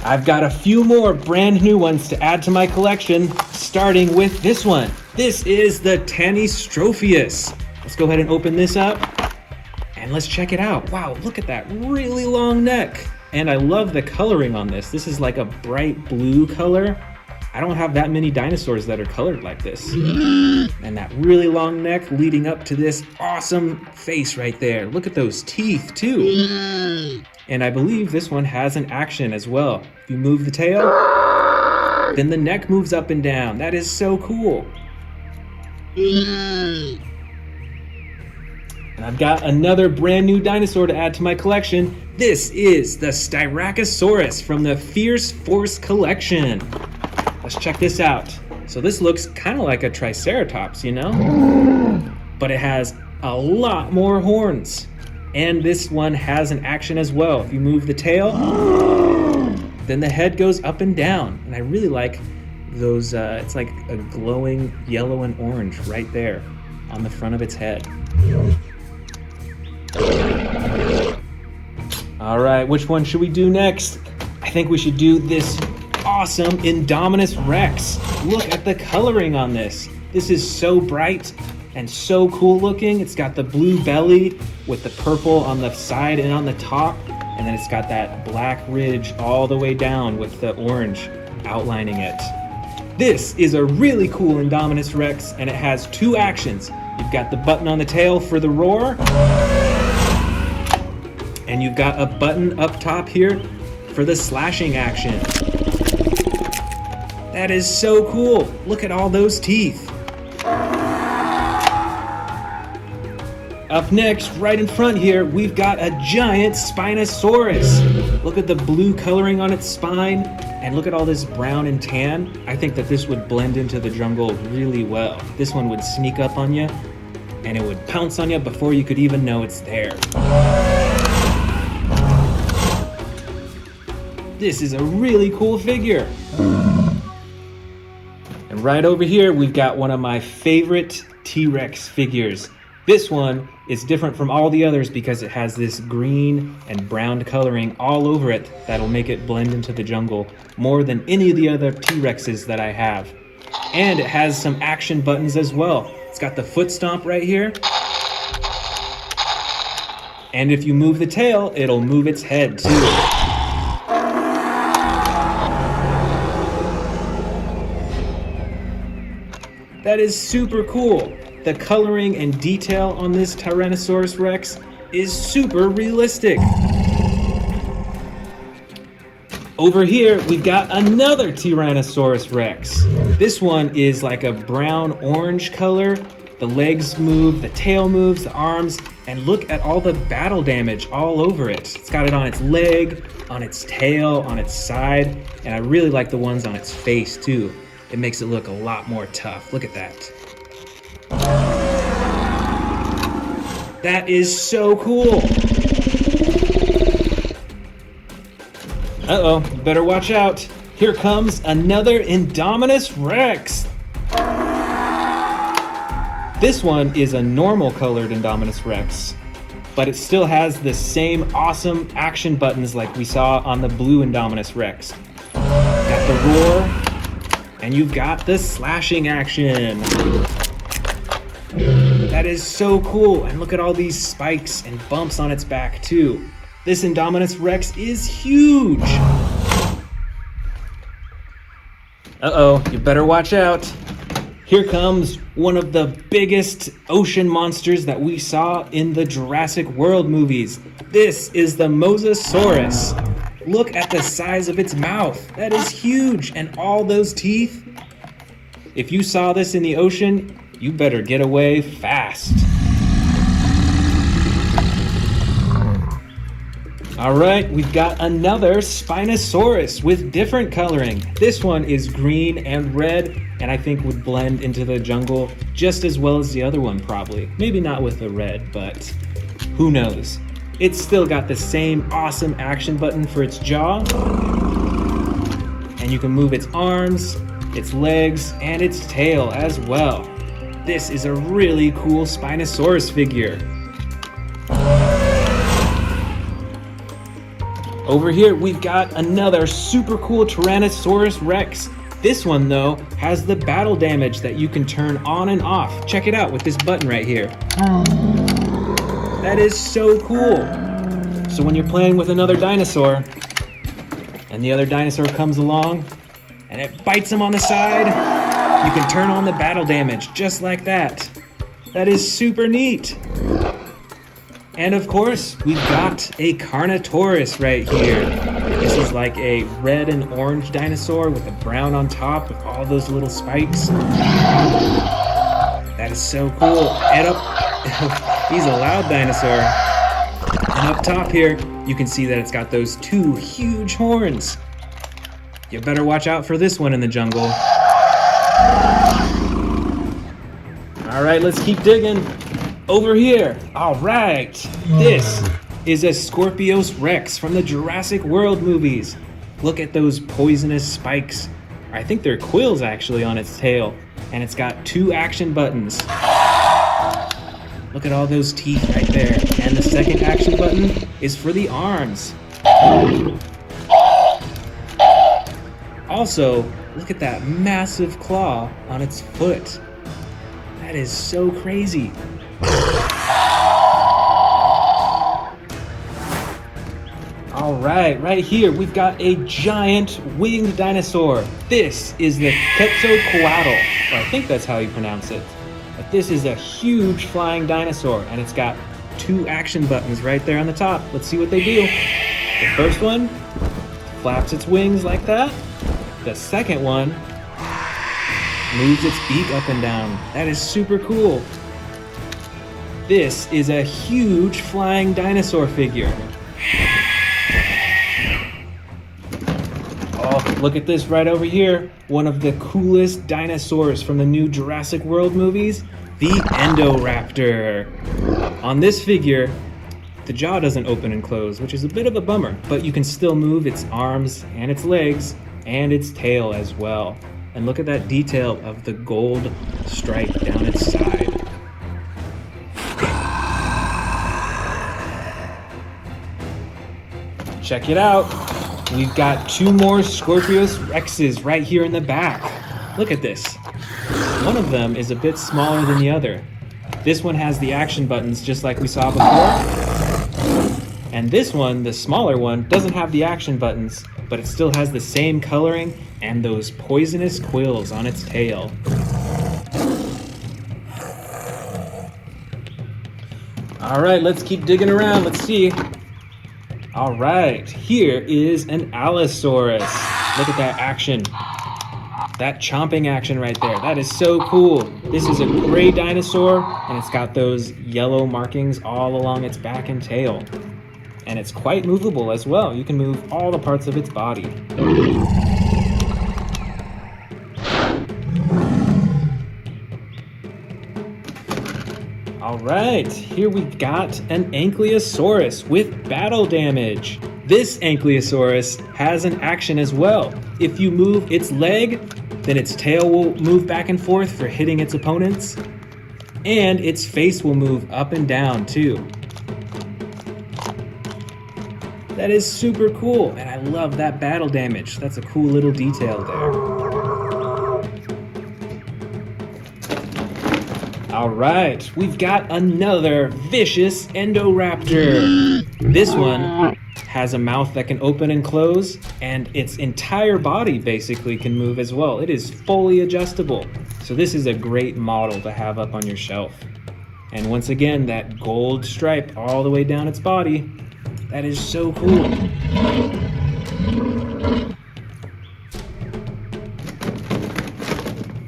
I've got a few more brand new ones to add to my collection, starting with this one. This is the Tanystropheus. Let's go ahead and open this up. And let's check it out. Wow, look at that really long neck. And I love the coloring on this. This is like a bright blue color. I don't have that many dinosaurs that are colored like this. And that really long neck leading up to this awesome face right there. Look at those teeth too. And I believe this one has an action as well. If you move the tail, then the neck moves up and down. That is so cool. And I've got another brand new dinosaur to add to my collection. This is the Styracosaurus from the Fierce Force collection. Let's check this out. So this looks kind of like a Triceratops, you know? But it has a lot more horns. And this one has an action as well. If you move the tail, then the head goes up and down. And I really like those, it's like a glowing yellow and orange right there on the front of its head. All right, which one should we do next? I think we should do this awesome Indominus Rex. Look at the coloring on this. This is so bright and so cool looking. It's got the blue belly with the purple on the side and on the top. And then it's got that black ridge all the way down with the orange outlining it. This is a really cool Indominus Rex, and it has 2 actions. You've got the button on the tail for the roar, and you've got a button up top here for the slashing action. That is so cool. Look at all those teeth. Up next, right in front here, we've got a giant Spinosaurus. Look at the blue coloring on its spine, and look at all this brown and tan. I think that this would blend into the jungle really well. This one would sneak up on you, and it would pounce on you before you could even know it's there. This is a really cool figure. And And right over here, we've got one of my favorite T-Rex figures. This one is different from all the others because it has this green and brown coloring all over it that'll make it blend into the jungle more than any of the other T-Rexes that I have. And it has some action buttons as well. It's got the foot stomp right here. And if you move the tail, it'll move its head too. That is super cool. The coloring and detail on this Tyrannosaurus Rex is super realistic. Over here, we've got another Tyrannosaurus Rex. This one is like a brown-orange color. The legs move, the tail moves, the arms, and look at all the battle damage all over it. It's got it on its leg, on its tail, on its side, and I really like the ones on its face too. It makes it look a lot more tough. Look at that. That is so cool. Uh-oh, better watch out. Here comes another Indominus Rex. This one is a normal colored Indominus Rex, but it still has the same awesome action buttons like we saw on the blue Indominus Rex. Got the roar, and you've got the slashing action. That is so cool, and look at all these spikes and bumps on its back too. This Indominus Rex is huge. Uh-oh, you better watch out. Here comes one of the biggest ocean monsters that we saw in the Jurassic World movies. This is the Mosasaurus. Look at the size of its mouth. That is huge, and all those teeth. If you saw this in the ocean, you better get away fast. All right, we've got another Spinosaurus with different coloring. This one is green and red, and I think would blend into the jungle just as well as the other one probably. Maybe not with the red, but who knows? It's still got the same awesome action button for its jaw. And you can move its arms, its legs, and its tail as well. This is a really cool Spinosaurus figure. Over here, we've got another super cool Tyrannosaurus Rex. This one, though, has the battle damage that you can turn on and off. Check it out with this button right here. That is so cool. So when you're playing with another dinosaur, and the other dinosaur comes along, and it bites him on the side, you can turn on the battle damage just like that. That is super neat. And of course, we've got a Carnotaurus right here. This is like a red and orange dinosaur with a brown on top with all those little spikes. That is so cool. And he's a loud dinosaur. And up top here, you can see that it's got those two huge horns. You better watch out for this one in the jungle. All right, let's keep digging. Over here. All right. This is a Scorpius Rex from the Jurassic World movies. Look at those poisonous spikes. I think they're quills actually on its tail. And it's got two action buttons. Look at all those teeth right there. And the second action button is for the arms. Also, look at that massive claw on its foot. That is so crazy. All right here we've got a giant winged dinosaur. This is the Quetzalcoatl, or I think that's how you pronounce it. But this is a huge flying dinosaur, and it's got two action buttons right there on the top. Let's see what they do. The first one flaps its wings like that. The second one moves its beak up and down. That is super cool. This is a huge flying dinosaur figure. Oh, look at this right over here. One of the coolest dinosaurs from the new Jurassic World movies, the Indoraptor. On this figure, the jaw doesn't open and close, which is a bit of a bummer, but you can still move its arms and its legs and its tail as well. And look at that detail of the gold stripe down its side. Check it out. We've got 2 more Scorpius Rexes right here in the back. Look at this. One of them is a bit smaller than the other. This one has the action buttons just like we saw before. And this one, the smaller one, doesn't have the action buttons, but it still has the same coloring and those poisonous quills on its tail. All right, let's keep digging around. Let's see. All right, here is an Allosaurus. Look at that action. That chomping action right there. That is so cool. This is a gray dinosaur, and it's got those yellow markings all along its back and tail. And it's quite movable as well. You can move all the parts of its body. All right, here we've got an Ankylosaurus with battle damage. This Ankylosaurus has an action as well. If you move its leg, then its tail will move back and forth for hitting its opponents, and its face will move up and down too. That is super cool, and I love that battle damage. That's a cool little detail there. All right, we've got another vicious Endoraptor. This one has a mouth that can open and close, and its entire body basically can move as well. It is fully adjustable. So this is a great model to have up on your shelf. And once again, that gold stripe all the way down its body. That is so cool.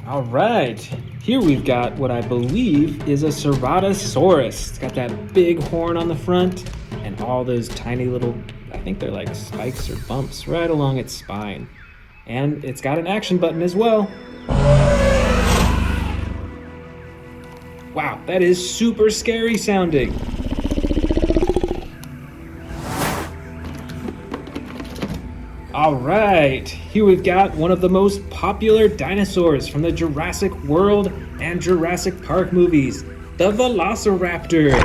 All right, here we've got what I believe is a Ceratosaurus. It's got that big horn on the front and all those tiny little, I think they're like spikes or bumps right along its spine. And it's got an action button as well. Wow, that is super scary sounding. All right, here we've got one of the most popular dinosaurs from the Jurassic World and Jurassic Park movies, the Velociraptor.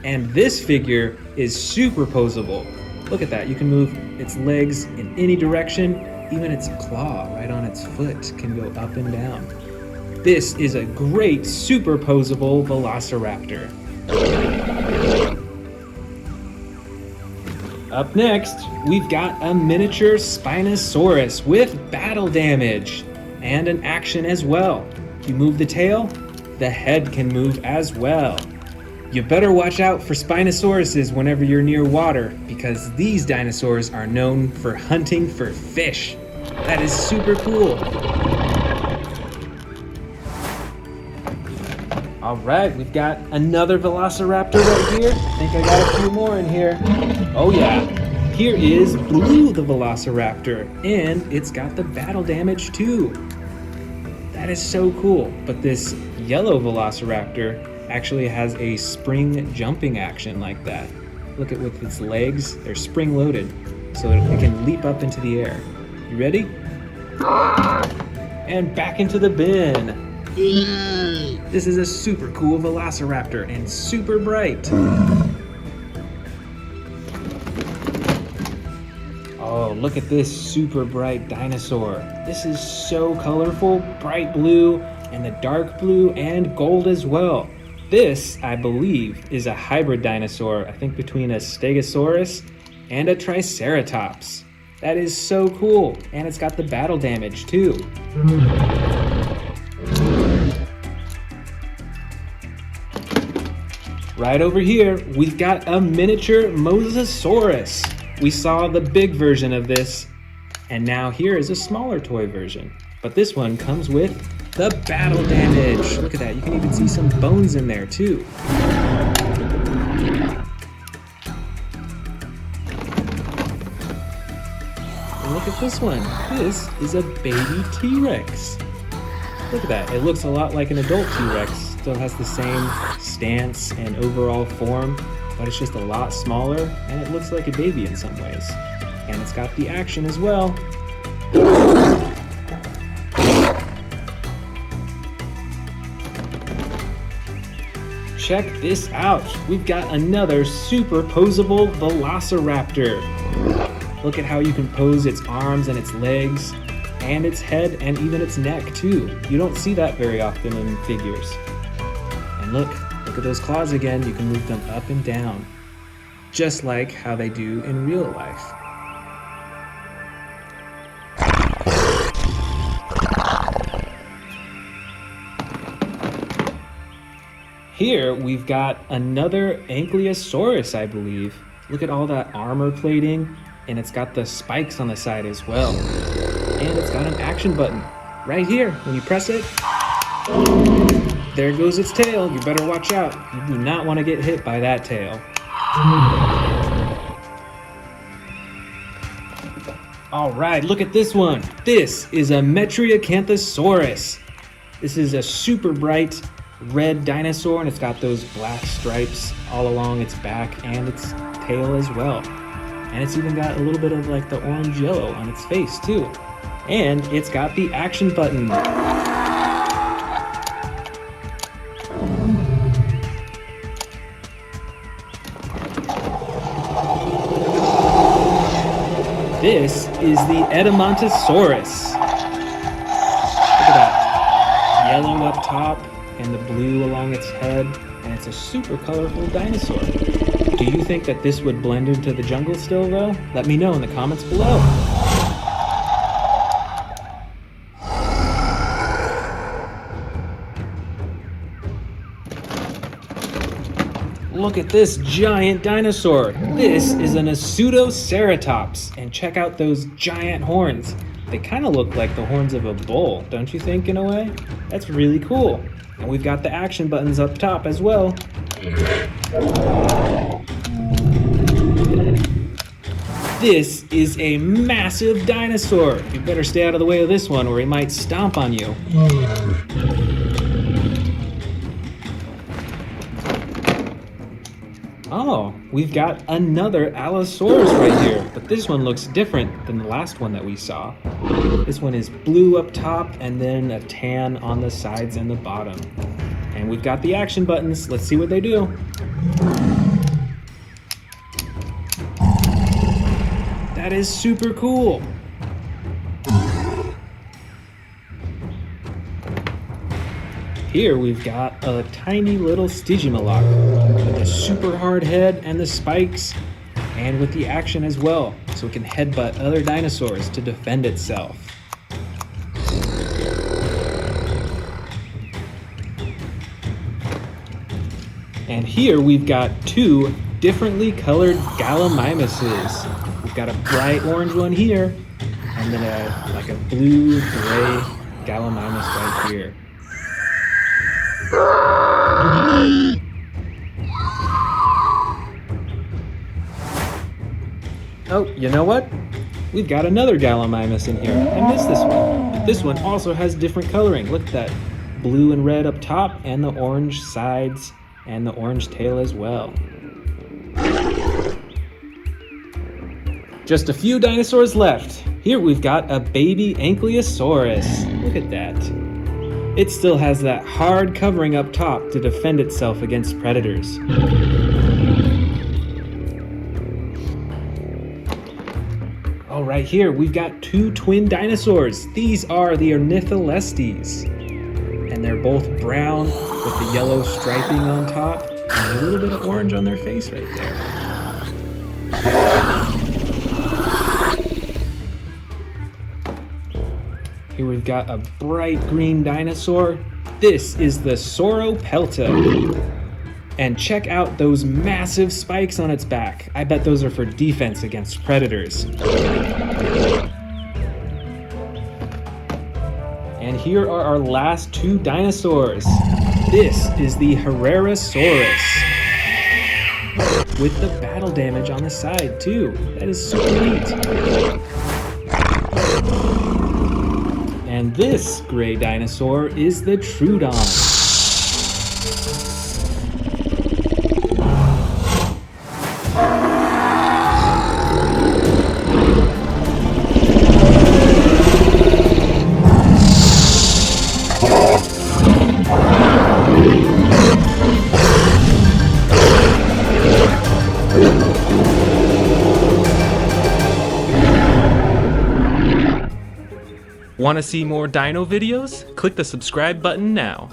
And this figure is superposable. Look at that, you can move its legs in any direction, even its claw right on its foot can go up and down. This is a great superposable Velociraptor. Up next, we've got a miniature Spinosaurus with battle damage and an action as well. You move the tail, the head can move as well. You better watch out for Spinosauruses whenever you're near water, because these dinosaurs are known for hunting for fish. That is super cool. All right, we've got another Velociraptor right here. I think I got a few more in here. Oh yeah, here is Blue the Velociraptor, and it's got the battle damage too. That is so cool. But this yellow Velociraptor actually has a spring jumping action like that. Look at with its legs, they're spring loaded, so it can leap up into the air. You ready? And back into the bin. This is a super cool Velociraptor and super bright. Oh, look at this super bright dinosaur. This is so colorful, bright blue, and the dark blue and gold as well. This, I believe, is a hybrid dinosaur, I think between a Stegosaurus and a Triceratops. That is so cool, and it's got the battle damage too. Right over here, we've got a miniature Mosasaurus. We saw the big version of this, and now here is a smaller toy version. But this one comes with the battle damage. Look at that, you can even see some bones in there too. And look at this one. This is a baby T-Rex. Look at that, it looks a lot like an adult T-Rex. Still has the same stance and overall form, but it's just a lot smaller, and it looks like a baby in some ways. And it's got the action as well. check this out. We've got another super posable velociraptor. Look at how you can pose its arms and its legs, and its head, and even its neck too. You don't see that very often in figures. And look at those claws again. You can move them up and down, just like how they do in real life. Here we've got another Ankylosaurus, I believe. Look at all that armor plating, and it's got the spikes on the side as well. And it's got an action button right here. When you press it, there goes its tail. You better watch out. You do not want to get hit by that tail. All right, look at this one. This is a Metriacanthosaurus. This is a super bright red dinosaur, and it's got those black stripes all along its back and its tail as well. And it's even got a little bit of like the orange yellow on its face too. And it's got the action button. This is the Edmontosaurus. Look at that. Yellow up top and the blue along its head. And it's a super colorful dinosaur. Do you think that this would blend into the jungle still though? Let me know in the comments below. Look at this giant dinosaur. This is an Pseudoceratops. And check out those giant horns. They kind of look like the horns of a bull, don't you think, in a way? That's really cool. And we've got the action buttons up top as well. This is a massive dinosaur. You better stay out of the way of this one or he might stomp on you. Oh, we've got another Allosaurus right here, but this one looks different than the last one that we saw. This one is blue up top and then a tan on the sides and the bottom. And we've got the action buttons. Let's see what they do. That is super cool. Here we've got a tiny little Stygimoloch with a super hard head and the spikes, and with the action as well, so it can headbutt other dinosaurs to defend itself. And here we've got two differently colored Gallimimuses. We've got a bright orange one here, and then a blue-gray Gallimimus right here. Oh, you know what? We've got another Gallimimus in here. I missed this one. But this one also has different coloring. Look at that blue and red up top, and the orange sides, and the orange tail as well. Just a few dinosaurs left. Here we've got a baby Ankylosaurus. Look at that. It still has that hard covering up top to defend itself against predators. Oh, right here, we've got two twin dinosaurs. These are the Ornitholestes. And they're both brown with the yellow striping on top and a little bit of orange on their face right there. Here we've got a bright green dinosaur. This is the Sauropelta. And check out those massive spikes on its back. I bet those are for defense against predators. And here are our last two dinosaurs. This is the Herrerasaurus. With the battle damage on the side too. That is super neat. And this gray dinosaur is the Troodon. Want to see more dino videos? Click the subscribe button now.